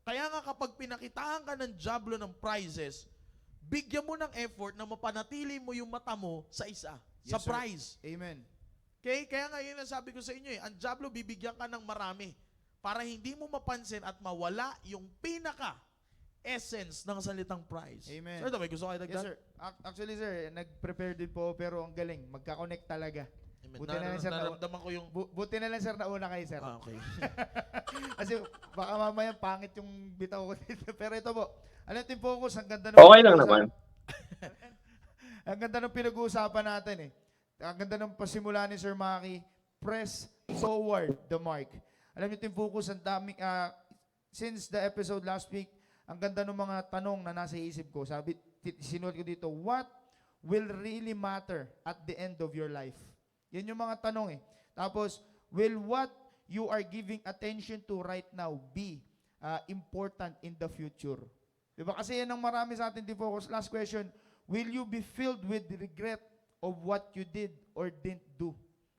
Speaker 1: Kaya nga kapag pinakitaan ka ng Diablo ng prizes, bigyan mo ng effort na mapanatili mo yung mata mo sa isa, sa
Speaker 4: Yes, sir.
Speaker 1: prize.
Speaker 4: Amen.
Speaker 1: Okay? Kaya nga yun ang sabi ko sa inyo ang Diablo bibigyan ka ng marami para hindi mo mapansin at mawala yung pinaka essence ng salitang prize.
Speaker 4: Amen.
Speaker 1: Sir, may gusto kayo
Speaker 4: Yes,
Speaker 1: dagdag?
Speaker 4: sir. Actually, sir, nag-prepare din po pero ang galing. Magka-connect talaga.
Speaker 1: Amen.
Speaker 4: Buti na lang, sir,
Speaker 1: Naramdaman ko yung...
Speaker 4: Buti na lang, sir, nauna kayo, sir.
Speaker 1: Okay.
Speaker 4: Kasi baka mamaya pangit yung bitaw ko dito. Pero ito po, alam Team Focus, ang ganda ng
Speaker 5: Okay lang naman.
Speaker 4: Ang ganda ng pinag-uusapan natin eh. Ang ganda ng pasimula ni Sir Maki, press toward the mark. Alam niyo Team Focus, ang daming, since the episode last week, ang ganda ng mga tanong na nasa isip ko. Sabi, sinulat ko dito, what will really matter at the end of your life? Yan yung mga tanong eh. Tapos, will what you are giving attention to right now be important in the future? Diba? Kasi yan ang marami sa atin, Team Focus. Last question, will you be filled with regret of what you did or didn't do?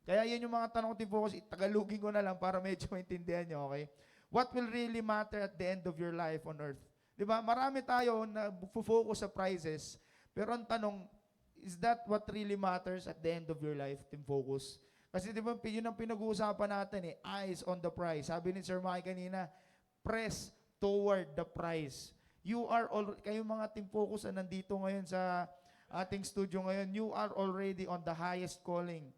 Speaker 4: Kaya yan yung mga tanong ko, Team Focus. Tagalogin ko na lang para medyo maintindihan nyo, okay? What will really matter at the end of your life on earth? Diba? Marami tayo na focus sa prizes. Pero ang tanong, is that what really matters at the end of your life, Team Focus? Kasi di ba, yun ang pinag-uusapan natin eh, eyes on the prize. Sabi ni Sir Mike kanina, press toward the prize. You are kayo mga Team Focus na nandito ngayon sa ating studio ngayon, you are already on the highest calling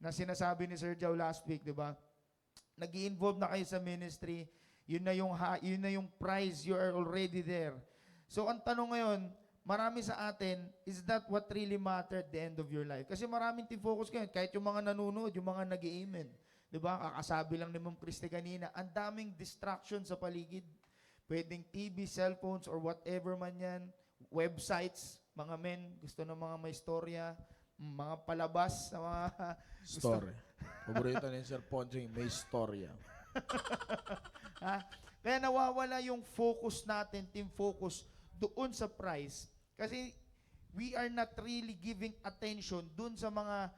Speaker 4: na sinasabi ni Sir Joe last week, di ba? Nag-i-involve na kayo sa ministry, yun na yung prize, you are already there. So ang tanong ngayon, marami sa atin, is that what really mattered at the end of your life? Kasi maraming Team Focus ngayon, kahit yung mga nanonood, yung mga nag-i-amen. Diba? Kakasabi lang ni Ma'am Christy kanina, ang daming distraction sa paligid. Pwedeng TV, cellphones, or whatever man yan. Websites, mga men, gusto ng mga may istorya, mga palabas, sa mga...
Speaker 1: Story. Paborito ni Sir Ponching, may storya.
Speaker 4: Ha? Kaya nawawala yung focus natin, Team Focus, doon sa prize. Kasi we are not really giving attention doon sa mga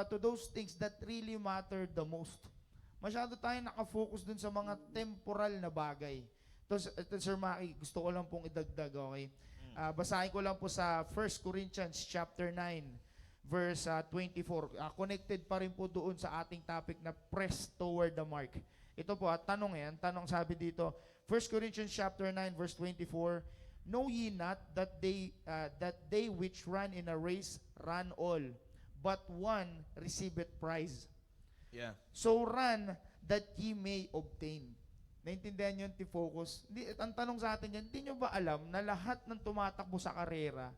Speaker 4: to those things that really matter the most. Masyado tayo nakafocus doon sa mga temporal na bagay. Ito, Sir Maki, gusto ko lang pong idagdag, okay? Basahin ko lang po sa 1 Corinthians chapter 9, verse 24. Connected pa rin po doon sa ating topic na press toward the mark. Ito po, tanong ang tanong sabi dito, 1 Corinthians chapter 9, verse 24, know ye not that they which run in a race run all, but one receiveth prize.
Speaker 1: Yeah.
Speaker 4: So run that ye may obtain. Naintindihan nyo yung T-focus? Ang tanong sa atin yan, hindi nyo ba alam na lahat ng tumatakbo sa karera,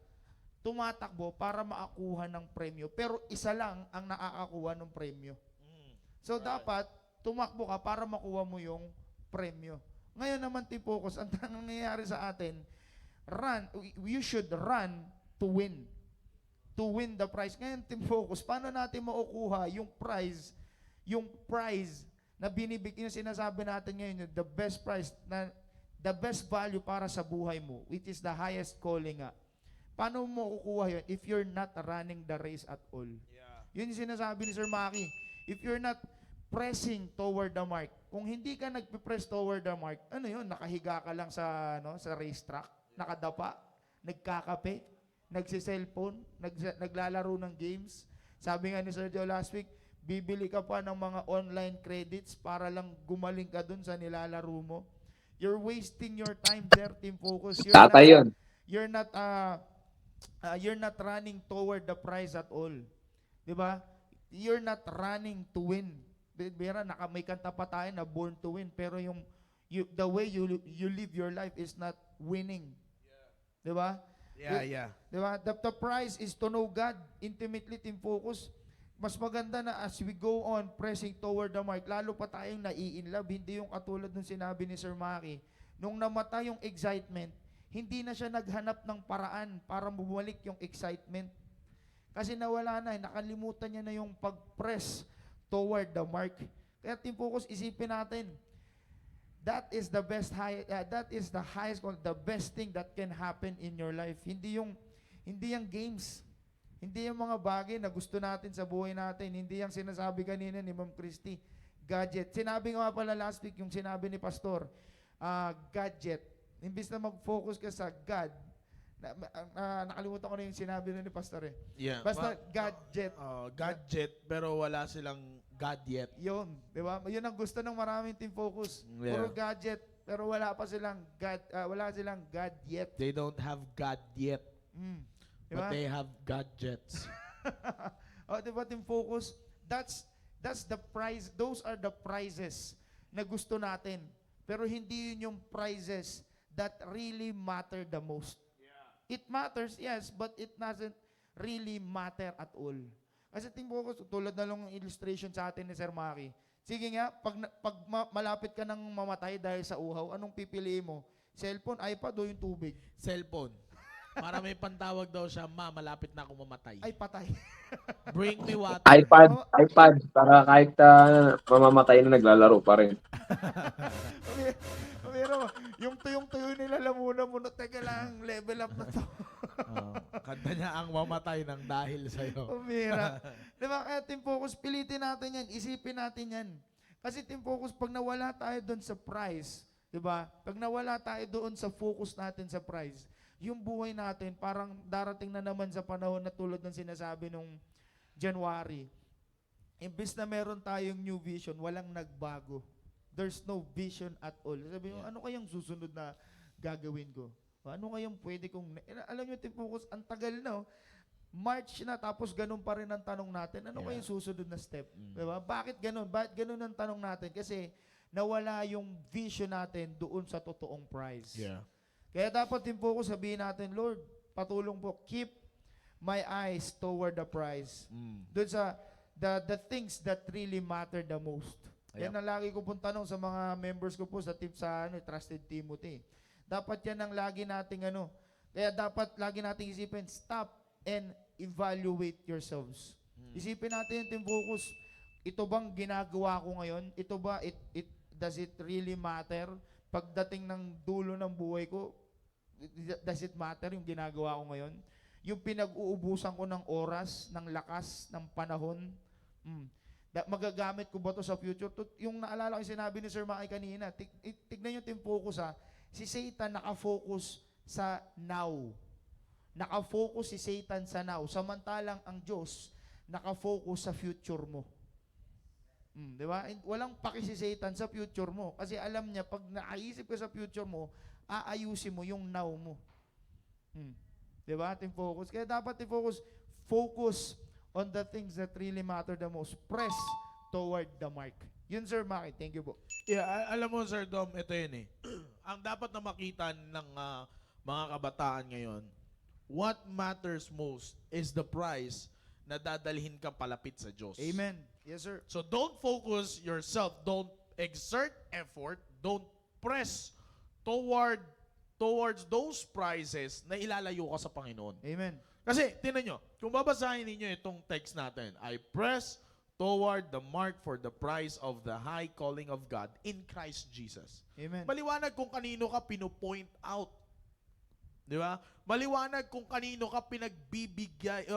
Speaker 4: tumatakbo para makakuha ng premyo, pero isa lang ang nakakakuha ng premyo. So dapat, tumakbo ka para makuha mo yung premyo. Ngayon naman, T-focus, ang nangyayari sa atin, you should run to win. To win the prize. Ngayon, Team Focus, paano natin makukuha yung prize na binibigyan, sinasabi natin ngayon, the best prize, the best value para sa buhay mo, which is the highest calling nga. Paano mo makukuha yun if you're not running the race at all? Yeah. Yun yung sinasabi ni Sir Maki. If you're not pressing toward the mark, kung hindi ka nagpe-press toward the mark, ano yun, nakahiga ka lang sa racetrack, nakadapa, nagkakape, nagsi-cellphone, naglalaro ng games. Sabi nga ni Sir Joe last week, bibili ka pa ng mga online credits para lang gumaling ka dun sa nilalaro mo. You're wasting your time there, Team Focus. You're not running toward the prize at all. 'Di ba? You're not running to win. Bera, may kanta pa tayo na born to win, pero the way you live your life is not winning. Yeah. 'Di ba?
Speaker 1: Yeah.
Speaker 4: 'Di ba? The prize is to know God intimately, Team Focus. Mas maganda na as we go on pressing toward the mark, lalo pa tayong nai-inlove, hindi yung katulad nung sinabi ni Sir Maki. Nung namatay yung excitement, hindi na siya naghanap ng paraan para bumalik yung excitement. Kasi nawala na, nakalimutan niya na yung pag-press toward the mark. Kaya Team Focus, isipin natin, that is the best that is the highest the best thing that can happen in your life. Hindi yung games. Hindi yung mga bagay na gusto natin sa buhay natin. Hindi yung sinasabi kanina ni Ma'am Christy, gadget. Sinabi nga pala last week yung sinabi ni Pastor, gadget. Imbis na mag-focus ka sa God, nakalimutan ko na yung sinabi na ni Pastor eh.
Speaker 1: Yeah.
Speaker 4: Basta gadget.
Speaker 1: Gadget, pero wala silang God yet.
Speaker 4: Yun, di ba? Yun ang gusto ng maraming team focus.
Speaker 1: Yeah.
Speaker 4: Puro gadget, pero wala silang God yet.
Speaker 1: They don't have God yet,
Speaker 4: Di
Speaker 1: but
Speaker 4: ba?
Speaker 1: they have gadgets.
Speaker 4: Di ba team focus? That's the prize. Those are the prizes na gusto natin. Pero hindi yun yung prizes that really matter the most. It matters, yes, but it doesn't really matter at all. Kasi team focus, tulad na lang yung illustration sa atin ni Sir Maki. Sige nga, pag malapit ka nang mamatay dahil sa uhaw, anong pipiliin mo? Cellphone, iPad o yung tubig?
Speaker 1: Cellphone. Para may pantawag daw siya, ma, malapit na akong mamatay.
Speaker 4: Ay, patay.
Speaker 1: Bring me water.
Speaker 5: iPad. Para kahit mamamatay na naglalaro pa rin.
Speaker 4: Pero yung tuyong-tuyo nila lamuna, teka lang, level up na to.
Speaker 1: Kanta niya ang mamatay ng dahil sa'yo.
Speaker 4: Umira. Diba? Kaya team focus, pilitin natin yan, isipin natin yan. Kasi team focus, pag nawala tayo doon sa prize, diba? Pag nawala tayo doon sa focus natin sa prize, yung buhay natin, parang darating na naman sa panahon na tulad ng sinasabi nung January. Imbis na meron tayong new vision, walang nagbago. There's no vision at all. Sabi mo, ano kayang susunod na gagawin ko? Ano kayang pwede kong... Alam nyo, team focus, ang tagal na. March na, tapos ganun pa rin ang tanong natin. Ano kayang susunod na step? Diba? Bakit ganun? Bakit ganun ang tanong natin? Kasi nawala yung vision natin doon sa totoong prize.
Speaker 1: Yeah.
Speaker 4: Kaya dapat team focus, sabihin natin, Lord, patulong po, keep my eyes toward the prize. Doon sa the things that really matter the most. Yan ang lagi ko pong tanong sa mga members ko po sa team sa Trusted Timothy. Dapat yan ang lagi nating kaya dapat lagi nating isipin, stop and evaluate yourselves. Isipin natin yung team focus, ito bang ginagawa ko ngayon? Ito ba, does it really matter? Pagdating ng dulo ng buhay ko, does it matter yung ginagawa ko ngayon? Yung pinag-uubusan ko ng oras, ng lakas, ng panahon, magagamit ko ba to sa future? Yung naalala ko yung sinabi ni Sir Maki kanina, tignan nyo team focus si Satan nakafocus sa now. Nakafocus si Satan sa now. Samantalang ang Diyos nakafocus sa future mo. Di ba? Walang paki si Satan sa future mo. Kasi alam niya, pag nakaisip ka sa future mo, aayusin mo yung now mo. Di ba? Team focus. Kaya dapat team focus on the things that really matter the most. Press toward the mark. Yun, Sir Maki. Thank you po.
Speaker 1: Yeah, alam mo, Sir Dom, ito yun eh. Ang dapat na makita ng mga kabataan ngayon, what matters most is the prize na dadalhin ka palapit sa Diyos.
Speaker 4: Amen. Yes, sir.
Speaker 1: So don't focus yourself, don't exert effort, don't press towards those prizes na ilalayo ka sa Panginoon.
Speaker 4: Amen.
Speaker 1: Kasi, tinan nyo, kung babasahin ninyo itong text natin, I press toward the mark for the prize of the high calling of God in Christ Jesus.
Speaker 4: Amen.
Speaker 1: Maliwanag kung kanino ka pino-point out. Di ba? Maliwanag kung kanino ka pinagbibigay,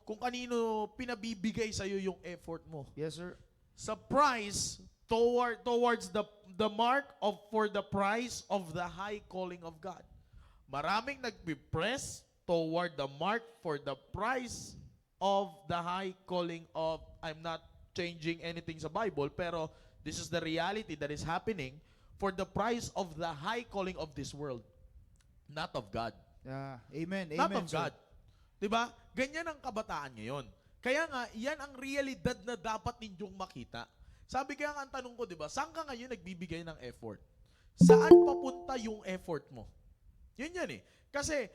Speaker 1: kung kanino pinabibigay sa iyo yung effort mo.
Speaker 4: Yes, sir.
Speaker 1: Sa prize towards the mark for the prize of the high calling of God. Maraming nagpipress toward the mark for the prize of the high calling of, I'm not changing anything sa Bible, pero this is the reality that is happening for the prize of the high calling of this world. Not of God.
Speaker 4: Yeah. Amen.
Speaker 1: Not
Speaker 4: Amen,
Speaker 1: of God. Diba? Ganyan ang kabataan ngayon. Kaya nga, yan ang realidad na dapat ninyong makita. Sabi kaya nga ang tanong ko, diba, saan ka ngayon nagbibigay ng effort? Saan papunta yung effort mo? Yun yan eh. Kasi,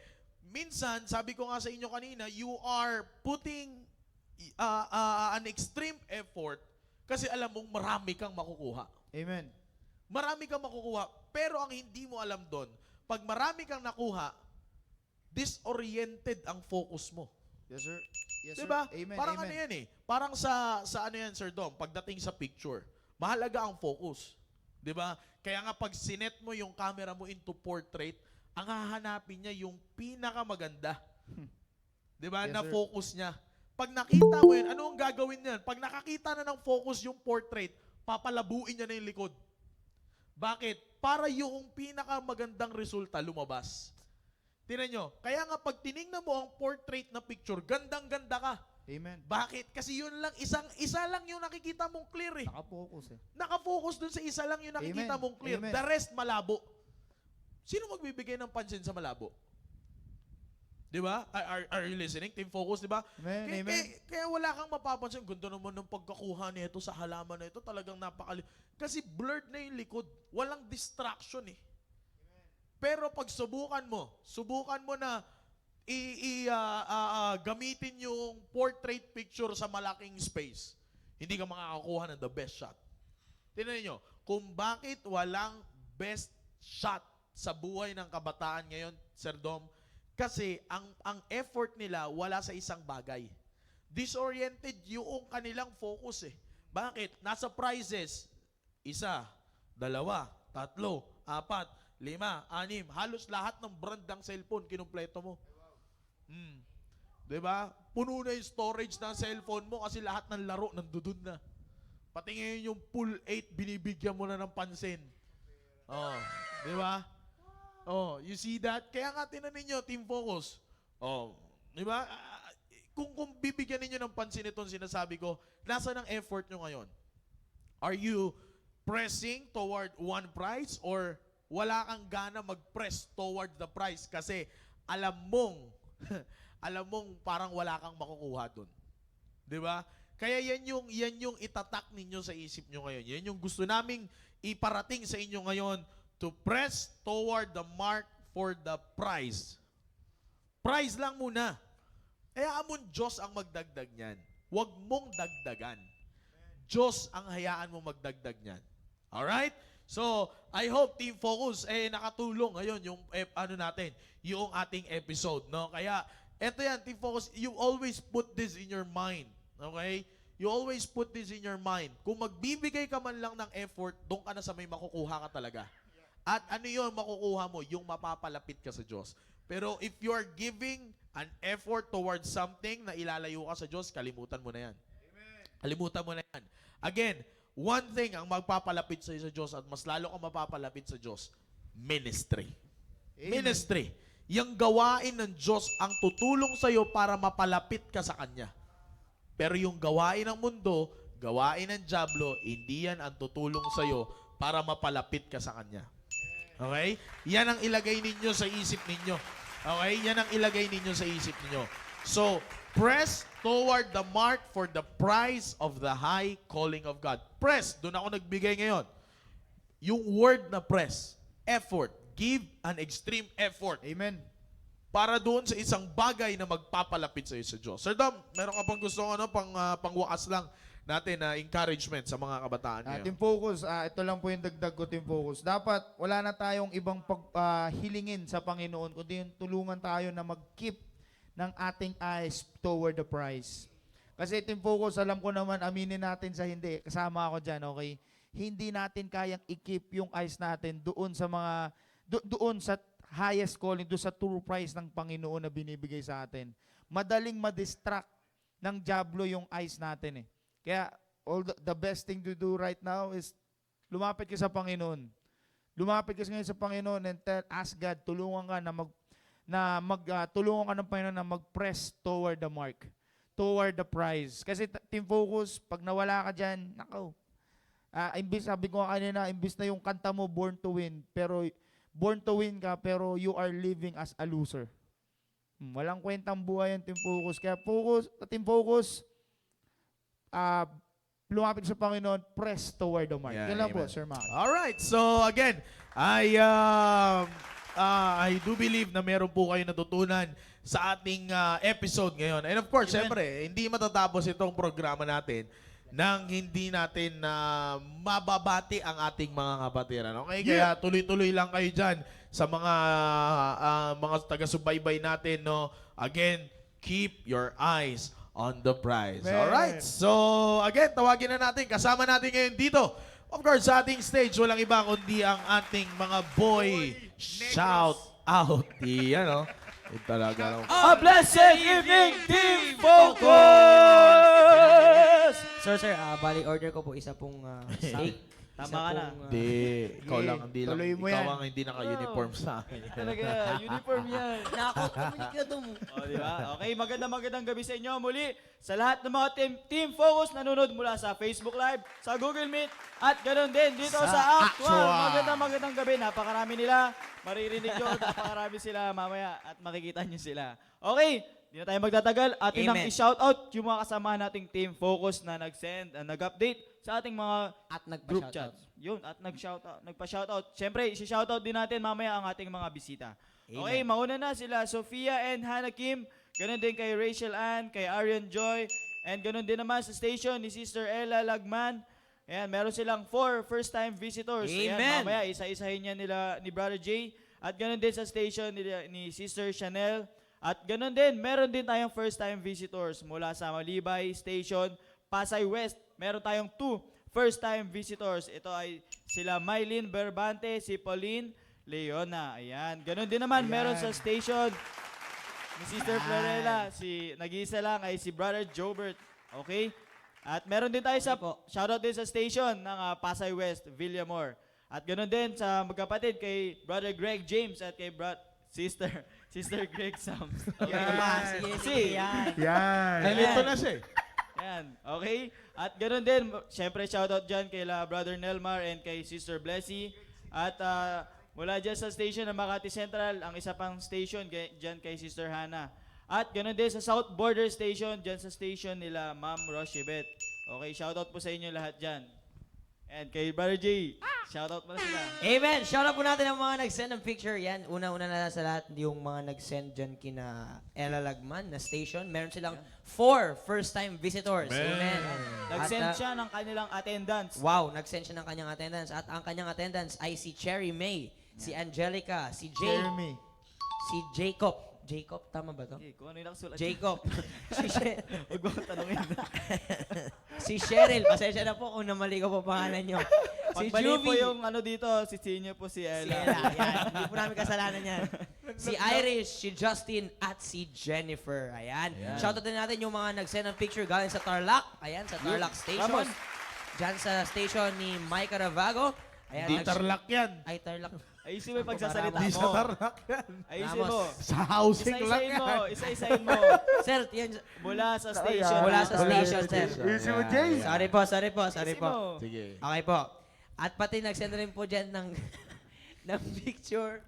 Speaker 1: minsan, sabi ko nga sa inyo kanina, you are putting an extreme effort kasi alam mong marami kang makukuha.
Speaker 4: Amen.
Speaker 1: Marami kang makukuha. Pero ang hindi mo alam doon, pag marami kang nakuha, disoriented ang focus mo.
Speaker 4: Yes, sir. Yes,
Speaker 1: Diba?
Speaker 4: sir. Amen.
Speaker 1: Parang
Speaker 4: Amen.
Speaker 1: ano yan eh. Parang sa ano yan, Sir Dom, pagdating sa picture, mahalaga ang focus. 'Di ba? Kaya nga pag sinet mo yung camera mo into portrait, ang hahanapin niya yung pinakamaganda. 'Di ba?
Speaker 4: Yes,
Speaker 1: Na
Speaker 4: sir.
Speaker 1: focus niya. Pag nakita mo yun, ano ang gagawin niyan? Pag nakakita na ng focus yung portrait, papalabuin niya na yung likod. Bakit? Para yung pinakamagandang resulta lumabas. Tingnan nyo, kaya nga pag tinignan mo ang portrait na picture, gandang-ganda ka.
Speaker 4: Amen.
Speaker 1: Bakit? Kasi yun lang, isa lang yung nakikita mong clear eh.
Speaker 4: Nakapokus eh.
Speaker 1: Nakafocus dun sa isa lang yung nakikita
Speaker 4: Amen.
Speaker 1: mong clear.
Speaker 4: Amen.
Speaker 1: The rest malabo. Sino magbibigay ng pansin sa malabo? Di ba? Are you listening? Team Focus, di ba?
Speaker 4: Amen,
Speaker 1: Kaya,
Speaker 4: amen.
Speaker 1: kaya wala kang mapapansin. Ganda naman ng pagkakuha nito sa halaman na ito. Talagang napakali. Kasi blurred na yung likod. Walang distraction eh. Pero pag subukan mo na gamitin yung portrait picture sa malaking space, hindi ka makakakuha ng the best shot. Tingnan niyo, kung bakit walang best shot sa buhay ng kabataan ngayon, Sir Dom, kasi ang effort nila wala sa isang bagay. Disoriented yung kanilang focus eh. Bakit? Nasa prizes, 1, 2, 3, 4, 5, 6, halos lahat ng brand ng cellphone kinumpleto mo. Diba? Puno na yung storage ng cellphone mo kasi lahat ng laro nandudun na. Pati ngayon yung full 8, binibigyan mo na ng pansin. Oh, di ba? Oh, you see that? Kaya nga tinanin nyo, Team Focus. Oh, di ba? Kung bibigyan ninyo ng pansin itong sinasabi ko, nasa ng effort nyo ngayon? Are you pressing toward one prize or wala kang gana mag-press toward the prize kasi alam mong parang wala kang makukuha dun. 'Di ba? Kaya yan yung itatak ninyo sa isip nyo ngayon. Yan yung gusto naming iparating sa inyo ngayon, to press toward the mark for the prize. Prize lang muna. Hayaan mo Diyos ang magdagdag niyan. Huwag mong dagdagan. Diyos ang hayaan mo magdagdag niyan. Alright? So, I hope Team Focus nakatulong ngayon yung yung ating episode, no? Kaya eto yan, Team Focus, you always put this in your mind. Okay? You always put this in your mind. Kung magbibigay ka man lang ng effort, doon ka na sa may makukuha ka talaga. At ano yun makukuha mo? Yung mapapalapit ka sa Diyos. Pero if you are giving an effort towards something na ilalayo ka sa Diyos, kalimutan mo na yan. Kalimutan mo na yan. Again, one thing ang magpapalapit sa Diyos at mas lalo kang mapapalapit sa Diyos, ministry.
Speaker 4: Amen.
Speaker 1: Ministry. Yung gawain ng Diyos ang tutulong sa iyo para mapalapit ka sa Kanya. Pero yung gawain ng mundo, gawain ng dyablo, hindi yan ang tutulong sa iyo para mapalapit ka sa Kanya. Okay? Yan ang ilagay ninyo sa isip ninyo. Okay? Yan ang ilagay ninyo sa isip ninyo. So, press toward the mark for the prize of the high calling of God. Press. Doon ako nagbigay ngayon. Yung word na press. Effort. Give an extreme effort.
Speaker 4: Amen.
Speaker 1: Para doon sa isang bagay na magpapalapit sa iyo sa Diyos. Sir Dom, meron ka pang gusto pangwakas lang natin na encouragement sa mga kabataan ngayon?
Speaker 4: Team Focus, ito lang po yung dagdag ko, Team Focus. Dapat wala na tayong ibang hilingin sa Panginoon, kundi yung tulungan tayo na mag-keep ng ating eyes toward the prize. Kasi Team Focus, alam ko naman, aminin natin sa hindi, kasama ako dyan, okay? Hindi natin kayang i-keep yung eyes natin doon sa mga, doon sa highest calling, doon sa true prize ng Panginoon na binibigay sa atin. Madaling ma-distract ng diablo yung eyes natin eh. Kaya, the best thing to do right now is lumapit ka sa Panginoon. Lumapit ka ngayon sa Panginoon and ask God, tulungan ka tulungan ka ng Panginoon na mag-press toward the mark, toward the prize. Kasi Team Focus, pag nawala ka dyan, nakaw. Sabi ko kanina, imbis na yung kanta mo, Born to Win, ka, pero you are living as a loser. Walang kwentang buhay yung Team Focus. Kaya Team Focus, lumapit sa Panginoon, press toward the mark.
Speaker 1: Yeah,
Speaker 4: Yan lang po,
Speaker 1: amen.
Speaker 4: Sir Mark.
Speaker 1: Alright, so again, I do believe na meron po kayo natutunan sa ating episode ngayon. And of course,
Speaker 4: Amen.
Speaker 1: syempre, hindi matatapos itong programa natin nang hindi natin mababati ang ating mga kapatiran. Okay? Kaya tuloy-tuloy lang kayo dyan sa mga taga-subaybay natin. No? Again, keep your eyes on the prize.
Speaker 4: Amen.
Speaker 1: Alright? So, again, tawagin na natin. Kasama natin ngayon dito Of course, sa ating stage, walang iba kundi ang ating mga boy shout out. Yan, no? Ito talaga. No?
Speaker 2: A blessed evening, Team Focus!
Speaker 6: Sir, bali order ko po isa pong steak.
Speaker 2: Tama ka na.
Speaker 1: Hindi, ikaw lang, hindi lang.
Speaker 4: Tuloy mo
Speaker 1: Ikaw
Speaker 4: yan.
Speaker 1: ang hindi naka-uniform sa akin.
Speaker 2: Talaga, uniform yan.
Speaker 6: Nakakot kami ka dum.
Speaker 2: O, di ba? Okay, magandang gabi sa inyo muli. Sa lahat ng mga Team Focus nanonood mula sa Facebook Live, sa Google Meet, at ganoon din dito sa Actual. Magandang gabi. Napakarami nila. Maririnig nyo, napakarami sila mamaya at makikita nyo sila. Okay, di na tayo magtatagal. Atin nang
Speaker 6: Amen.
Speaker 2: i-shoutout yung mga kasama nating Team Focus na nag-send, nag-update sa ating mga
Speaker 6: At
Speaker 2: group
Speaker 6: nagpa-shoutout.
Speaker 2: chats. Yun, at nagpa-shoutout. Siyempre, isi-shoutout din natin mamaya ang ating mga bisita. Okay, mauna na sila Sofia and Hannah Kim. Ganon din kay Rachel Ann, kay Arian Joy. And ganon din naman sa station ni Sister Ella Lagman. Ayan, meron silang 4 first-time visitors. Ayan,
Speaker 6: Amen.
Speaker 2: mamaya, isa-isahin niya nila ni Brother Jay. At ganon din sa station ni Sister Chanel. At ganon din, meron din tayong first-time visitors mula sa Malibay Station, Pasay West. Meron tayong 2 first-time visitors. Ito ay sila Mylene Berbante, si Pauline Leona. Ayan. Ganon din naman, meron sa station ni Sister Florella. Nag-iisa lang ay si Brother Jobert. Okay? At meron din tayo sa, shoutout din sa station ng Pasay West, Villamor. At ganon din sa magkapatid kay Brother Greg James at kay Sister Greg Sams. Okay? Si.
Speaker 4: Yan.
Speaker 1: Nalito na siya eh.
Speaker 2: Yan, okay? At ganoon din, syempre shoutout dyan kay Brother Nelmar and kay Sister Blessy. At mula dyan sa station ng Makati Central, ang isa pang station dyan kay Sister Hannah. At ganoon din sa South Border Station, dyan sa station nila Ma'am Roshibet. Okay, shoutout po sa inyo lahat dyan. And kay Brother J, shoutout mo na sila.
Speaker 6: Amen. Shoutout po natin ang mga nag-send ng picture. Yan, una-una na sa lahat yung mga nag-send dyan kina Ella Lagman na station. Meron silang 4 first-time visitors. Amen.
Speaker 2: Nag-send
Speaker 6: At,
Speaker 2: siya ng kanilang attendance.
Speaker 6: wow, nag-send siya ng kanyang attendance. At ang kanyang attendance ay si Cherry May, si Angelica, si Jay,
Speaker 4: Jeremy.
Speaker 6: si Jacob. Jacob, tama ba to?
Speaker 2: Okay, kung ano yung nakasulat.
Speaker 6: Jacob. si,
Speaker 2: Huwag mo akong tanongin.
Speaker 6: si Cheryl. Pasensya na po kung namali ko po pangalan nyo. si
Speaker 2: Pag mali po
Speaker 6: Juvie.
Speaker 2: yung ano dito, sisihin niyo po si
Speaker 6: Si
Speaker 2: Ella.
Speaker 6: Ella, yan. Hindi po namin kasalanan yan. Si Irish, si Justin, at si Jennifer. Ayan. Shoutout din natin yung mga nag-send ng picture galing sa Tarlac. Ayan, sa Tarlac Station.
Speaker 2: Ramos.
Speaker 6: Diyan sa station ni Mike Caravago. Ayan,
Speaker 1: Hindi tarlak yan.
Speaker 6: Ay, Tarlac.
Speaker 2: Ayusin mo yung pagsasalita
Speaker 1: Hindi sa
Speaker 2: mo.
Speaker 1: tarlak yan.
Speaker 2: Ayusin
Speaker 6: Ramos.
Speaker 2: mo.
Speaker 1: Sa housing lang
Speaker 2: Isa-isahin mo.
Speaker 1: yan.
Speaker 2: Isa-isahin mo.
Speaker 6: Sir, yan.
Speaker 2: Mula sa station.
Speaker 6: Mula sa station, sir.
Speaker 4: Easy mo, Jay.
Speaker 6: Sorry po, sorry po, sorry
Speaker 2: Ayusin
Speaker 6: po.
Speaker 2: mo.
Speaker 1: Sige.
Speaker 6: Okay po. At pati nag-send rin po dyan ng, ng picture.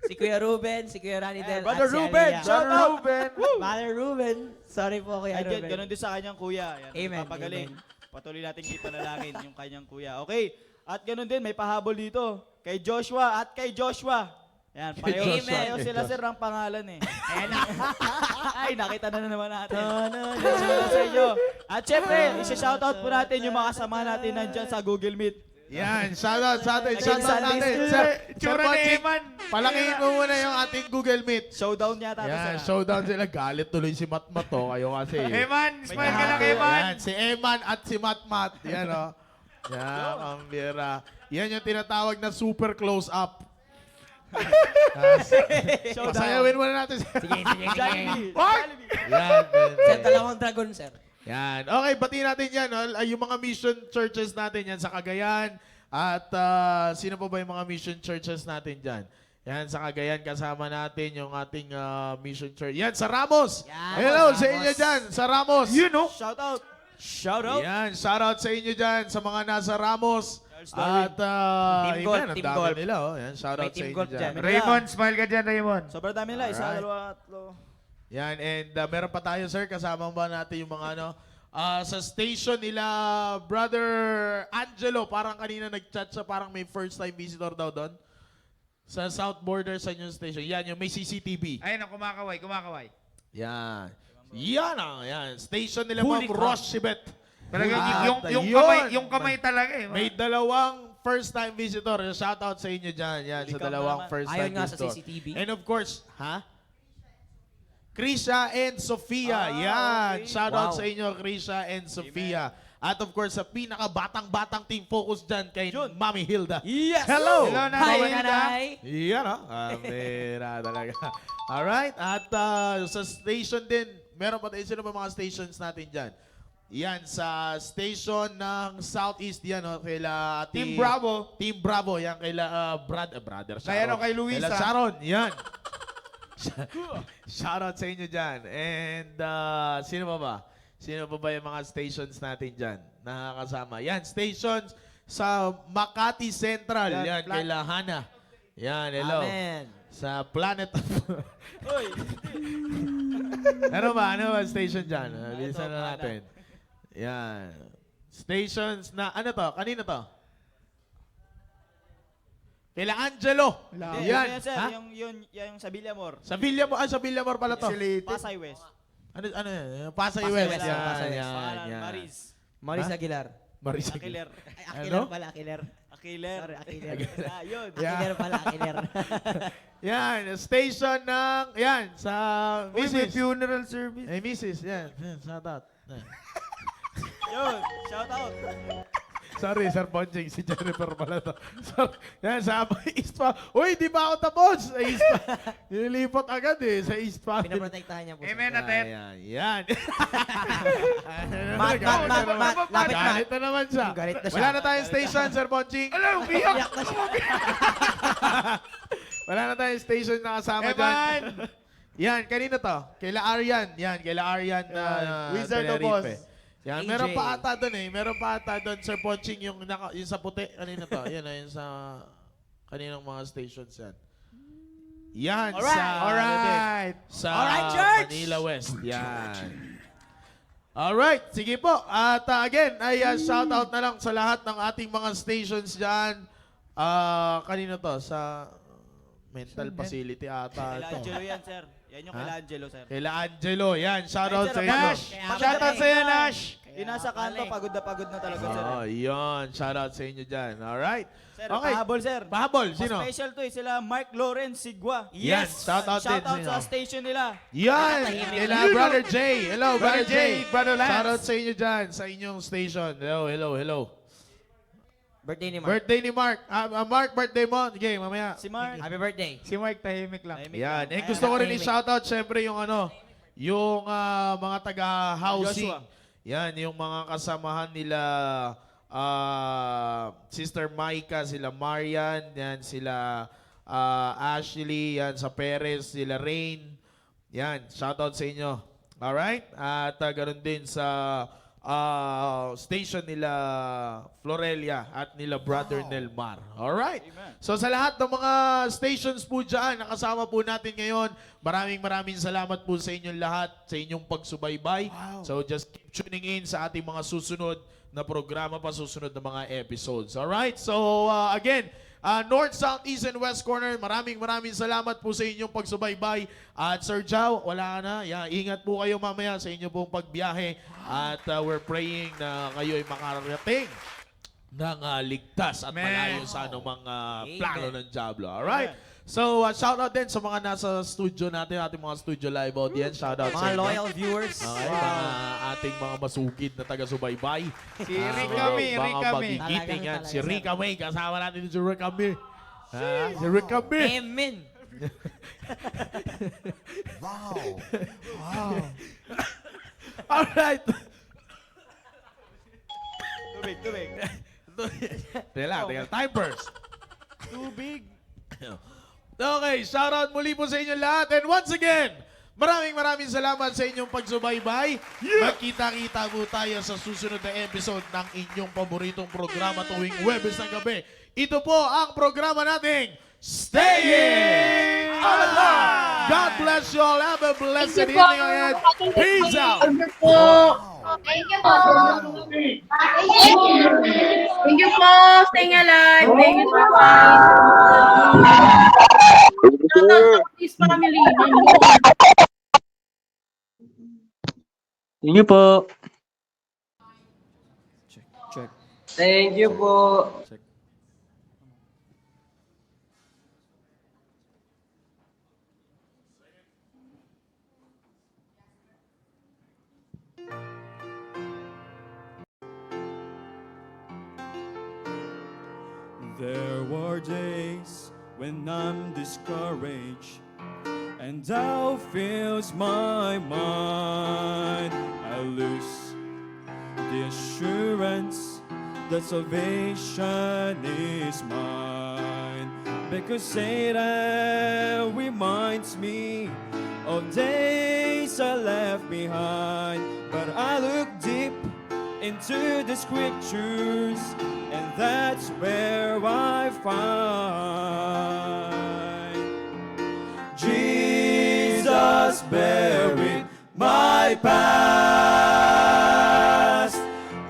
Speaker 6: Si Kuya Ruben, si Kuya Rani Del,
Speaker 2: Brother
Speaker 6: at si
Speaker 2: Ruben,
Speaker 6: Aliyah.
Speaker 2: shout out.
Speaker 6: Brother Ruben. Sorry po, Kuya
Speaker 2: Ay,
Speaker 6: Ruben.
Speaker 2: ganun din sa kanyang kuya. Yan,
Speaker 6: Amen,
Speaker 2: papagaling.
Speaker 6: amen.
Speaker 2: Patuloy natin ipanalangin yung kanyang kuya. Okay. At ganun din, may pahabol dito. Kay Joshua at kay Joshua. Yan, pareho,
Speaker 6: Joshua.
Speaker 2: pareho sila sir ng pangalan eh.
Speaker 6: Ayan na.
Speaker 2: Ay, nakita na naman natin. Shoutout sa inyo. At syempre, isa-shoutout po natin yung mga kasama natin nandyan sa Google Meet.
Speaker 1: Yan, shoutout sa atin.
Speaker 2: Again,
Speaker 1: Shoutout
Speaker 2: sa
Speaker 1: natin.
Speaker 2: list.
Speaker 1: Sir,
Speaker 4: Tsura ni
Speaker 1: Boching,
Speaker 4: Eman.
Speaker 1: palakihin mo muna yung ating Google Meet.
Speaker 2: Showdown yata to
Speaker 1: Yan,
Speaker 2: sir.
Speaker 1: showdown sila. Galit tuloy si Matmat to. Kayo kasi.
Speaker 4: Eman, smile ka lang,
Speaker 2: May
Speaker 4: Eman.
Speaker 1: Yan, si Eman at si Matmat. Yan, o. Yan, ang bira. Yan yung tinatawag na super close-up.
Speaker 2: Showdown.
Speaker 1: Pasayawin muna natin.
Speaker 6: Sige, sige, sige.
Speaker 2: Jollibee.
Speaker 1: What?
Speaker 2: Jollibee.
Speaker 1: Yan.
Speaker 6: Sir, dalawang dragon, sir.
Speaker 1: Yan. Okay, batiin natin yan. No? Ay, yung mga mission churches natin yan sa Cagayan. At sino pa ba yung mga mission churches natin dyan? Yan, sa Cagayan, kasama natin yung ating mission church. Yan, sa Ramos.
Speaker 6: Yan,
Speaker 1: Hello
Speaker 6: Ramos.
Speaker 1: sa inyo dyan, sa Ramos.
Speaker 4: You know.
Speaker 2: Shout out. Shout out.
Speaker 1: Yan, shout out sa inyo dyan, sa mga nasa Ramos.
Speaker 2: Charles Darwin.
Speaker 1: At,
Speaker 6: Team Golf,
Speaker 1: ang
Speaker 6: Team
Speaker 1: dami
Speaker 6: Golf.
Speaker 1: nila. Oh. Yan, shout
Speaker 6: May
Speaker 1: out sa
Speaker 6: Team
Speaker 1: inyo
Speaker 6: Golf
Speaker 1: dyan.
Speaker 6: dyan.
Speaker 4: Raymond, smile ka dyan, Raymond.
Speaker 2: Sobrang dami nila. Isa,
Speaker 1: Alright.
Speaker 2: dalawa, tatlo.
Speaker 1: Yan, and meron pa tayo, sir, kasama ba natin yung mga ano, sa station nila, Brother Angelo, parang kanina nag-chat siya, parang may first time visitor daw doon. Sa South Border sa inyong station. Yan, yung may CCTV.
Speaker 4: Ayun, ang kumakaway, kumakaway.
Speaker 1: Yan. Yan ang, yan. Station nila,
Speaker 4: Huli
Speaker 1: Ma'am
Speaker 4: ka.
Speaker 1: Roshibet.
Speaker 4: Talaga,
Speaker 1: At,
Speaker 4: yung kamay talaga eh.
Speaker 1: May dalawang first time visitor. Shout out sa inyo dyan. Yan, sa
Speaker 2: Huli ka
Speaker 1: dalawang
Speaker 2: naman.
Speaker 1: first
Speaker 6: Ayon
Speaker 1: time
Speaker 6: nga sa
Speaker 1: visitor.
Speaker 6: CCTV.
Speaker 1: And of course, ha? Krisha and Sofia. Yan.
Speaker 2: okay.
Speaker 1: Shoutout
Speaker 6: Wow.
Speaker 1: sa inyo, Krisha and Sofia. At of course, sa pinakabatang-batang Team Focus dyan kay Mami Hilda.
Speaker 2: Yes!
Speaker 1: Hello!
Speaker 4: Hello,
Speaker 6: Hi,
Speaker 4: Nanay Hilda.
Speaker 6: nanay.
Speaker 1: Yan pera talaga. Alright, at sa station din, meron pa tayo, sino ba mga stations natin dyan? Yan, sa station ng Southeast yan, kaila
Speaker 4: Team Bravo.
Speaker 1: Team Bravo, yan, kaila brother Sharon.
Speaker 4: Kay ano, kay Luisa.
Speaker 1: Kaila Sharon, yan. Shoutout sa inyo dyan. And sino pa ba? Sino pa ba yung mga stations natin dyan? Nakakasama. Yan, stations sa Makati Central. Yan, kaila Hana. Yan, hello.
Speaker 6: Amen.
Speaker 1: Sa Planet of...
Speaker 2: Uy!
Speaker 1: Ano ba station dyan? Bilisan
Speaker 2: Ito,
Speaker 1: na natin. Yan. Stations na, ano to? Kanino to? Kaila Angelo.
Speaker 2: Hindi,
Speaker 1: Yan.
Speaker 2: yan, sir.
Speaker 1: Ha?
Speaker 2: Yung sa Villamor.
Speaker 1: Sa Villamor pala to.
Speaker 2: Pasay West.
Speaker 1: Ano yan? Pasay
Speaker 6: Pasay
Speaker 1: West.
Speaker 6: West,
Speaker 1: Yan,
Speaker 6: Pasay West.
Speaker 1: yan,
Speaker 2: Pangalan,
Speaker 1: yan.
Speaker 2: Maris.
Speaker 6: Maris
Speaker 1: Ha?
Speaker 6: Aguilar.
Speaker 1: Maris
Speaker 2: Akiler.
Speaker 6: Ay,
Speaker 1: Ano?
Speaker 6: Aquiler pala, Aquiler.
Speaker 2: Akiler.
Speaker 6: Sorry, Aquiler.
Speaker 2: Yun.
Speaker 1: Yeah.
Speaker 6: Aquiler pala, Aquiler.
Speaker 1: Yan, station ng, yan, sa
Speaker 4: Uy, may
Speaker 1: Mrs.
Speaker 4: funeral service.
Speaker 1: Eh, Mrs. Yan, shout out. Yan.
Speaker 2: Yun. Shout out.
Speaker 1: Sorry, Sir Ponching, si Jennifer pala to. Sorry. Yan, sa East Pa. Uy, di pa ako tapos. Sa East Pa. Nililipat agad sa East Pa.
Speaker 6: Pinaprotektahan niya po. sir.
Speaker 4: Amen, Atet.
Speaker 1: Yan.
Speaker 6: Mat, lapit, Mat.
Speaker 1: Galit na naman siya.
Speaker 6: Galit na siya.
Speaker 1: Wala na tayong station, Sir Ponching.
Speaker 4: Alam, umiyak.
Speaker 6: Iyak na siya.
Speaker 1: Wala na tayong station na kasama
Speaker 4: Evan!
Speaker 1: dyan. Yan, kanina to? Kaila Aryan. Yan, kaila Aryan na
Speaker 4: Wizard of
Speaker 1: Tenerife.
Speaker 4: Oz.
Speaker 1: Yan,
Speaker 6: AJ.
Speaker 1: meron pa ata doon Meron pa ata doon, Sir Ponching, yung sa puti. Kanina to? Yan, yung sa kaninang mga stations yan. Yan,
Speaker 2: Alright.
Speaker 1: sa...
Speaker 4: Alright.
Speaker 1: Sa
Speaker 6: Alright, Church!
Speaker 1: Manila West. Yan. Alright, sige po. At again, ay shoutout na lang sa lahat ng ating mga stations dyan. Kanino to? Sa mental facility ata
Speaker 2: Kaila
Speaker 1: ito.
Speaker 2: Angelo yan, sir. Yan yung
Speaker 1: Ha?
Speaker 2: kaila Angelo, sir.
Speaker 1: Kaila Angelo. Yan, shoutout
Speaker 2: Ay,
Speaker 1: sa
Speaker 2: sir,
Speaker 1: inyo.
Speaker 4: Nash! Shoutout sa'yo, Nash!
Speaker 2: Yung nasa kanto, pagod na talaga, sir.
Speaker 1: Oh, yun. Shoutout sa inyo dyan. Alright.
Speaker 2: Sir,
Speaker 1: Okay.
Speaker 2: pahabol, sir.
Speaker 1: Pahabol, sino?
Speaker 2: Special to sila Mark Lawrence Sigwa.
Speaker 1: Yan, shoutout din
Speaker 2: Shoutout
Speaker 1: sino?
Speaker 2: sa station nila.
Speaker 1: Yan! Kaila Brother Jay. Hello, Brother
Speaker 4: Brother Jay,
Speaker 1: Jay.
Speaker 4: Brother Lance.
Speaker 1: Shoutout sa inyo dyan, sa inyong station. Hello.
Speaker 6: Birthday ni Mark.
Speaker 1: Birthday ni Mark. Mark, birthday mo. Sige, mamaya.
Speaker 2: Si Mark.
Speaker 6: Happy birthday.
Speaker 4: Si Mike tahimik lang.
Speaker 2: Tahimik
Speaker 1: Yan.
Speaker 2: lang.
Speaker 1: Gusto ko rin i-shoutout syempre yung yung mga taga-housing.
Speaker 2: Joshua.
Speaker 1: Yan, yung mga kasamahan nila Sister Maika, sila Marian, yan, sila Ashley, yan, sa Perez, sila Rain. Yan, shoutout sa inyo. Alright? At ganoon din sa station nila Florelia at nila Brother Nelmar. Alright? So sa lahat ng mga stations po dyan, nakasama po natin ngayon, maraming salamat po sa inyong lahat, sa inyong pagsubaybay. So just keep tuning in sa ating mga susunod na programa pa, susunod na mga episodes. Alright? So again, North, South, East, and West Corner, maraming salamat po sa inyong pagsubaybay. At Sir Jao, wala na. Yeah, ingat po kayo mamaya sa inyong pong pagbiyahe. At we're praying na kayo ay makarating ng ligtas at malayo sa anumang plano ng Diablo. Alright? So, shout out din sa mga nasa studio natin, ating mga studio live audience. Shout out sa
Speaker 6: Mga
Speaker 1: inyo.
Speaker 6: loyal viewers.
Speaker 1: Okay, mga ating mga masugid na taga-subaybay.
Speaker 4: Si Rika May, Rika May.
Speaker 1: Magigiting yan.
Speaker 6: Talaga,
Speaker 1: Si
Speaker 6: talaga,
Speaker 1: Rika May. Kasama natin si Rika May. Si Rika May.
Speaker 6: Amen.
Speaker 1: Alright.
Speaker 2: Tubig.
Speaker 1: Teka. Time first.
Speaker 2: Tubig.
Speaker 1: Okay, shoutout muli po sa inyo lahat. And once again, maraming salamat sa inyong pagsubaybay. Magkita-kita po tayo sa susunod na episode ng inyong paboritong programa tuwing Huwebes ng gabi. Ito po ang programa nating Staying Alive! God bless you all. Have a blessed evening ahead. Peace out!
Speaker 7: Thank you po. Thank you po. Thank you po. Staying alive. Thank you so much. Shoutout sa Peace Family.
Speaker 8: Thank you po.
Speaker 5: Thank you po.
Speaker 8: There were days when I'm discouraged and doubt fills my mind. I lose the assurance that salvation is mine, because Satan reminds me of days I left behind. But I look deep into the scriptures, and that's where I find Jesus buried my past.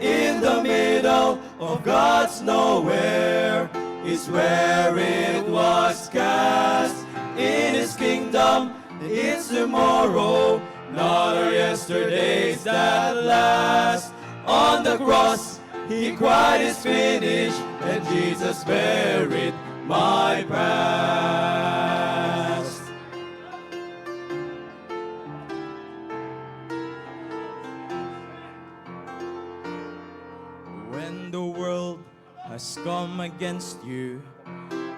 Speaker 8: In the middle of God's nowhere is where it was cast. In His kingdom, it's tomorrow, not our yesterdays that last. On the cross, He cried, "It's finished," and Jesus buried my past. When the world has come against you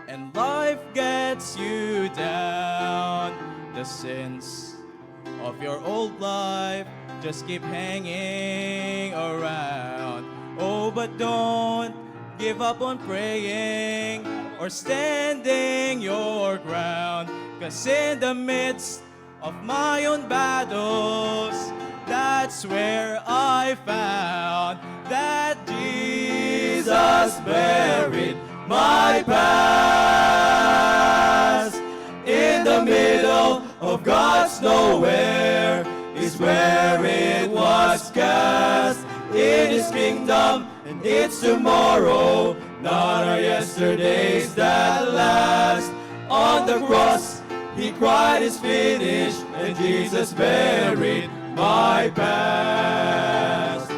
Speaker 8: and life gets you down, the sins of your old life just keep hanging around. Oh, but don't give up on praying or standing your ground, 'cause in the midst of my own battles, that's where I found that Jesus buried my past. In the middle of God's nowhere is where it was cast. In His kingdom, and it's tomorrow, not our yesterdays that last. On the cross, He cried, "It's finished," and Jesus buried my past.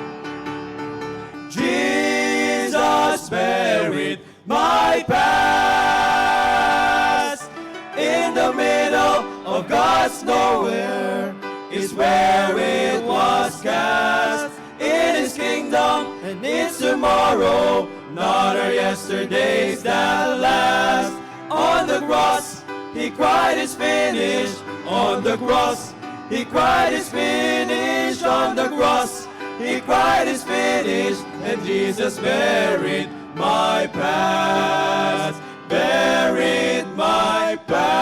Speaker 8: Jesus buried my past. In the middle of God's nowhere is where it was cast. In His kingdom, and it's tomorrow, not our yesterdays that last. On the cross, He cried, "It's finished." On the cross, He cried, "It's finished." On the cross, He cried, "It's finished," and Jesus buried my past. Buried my past.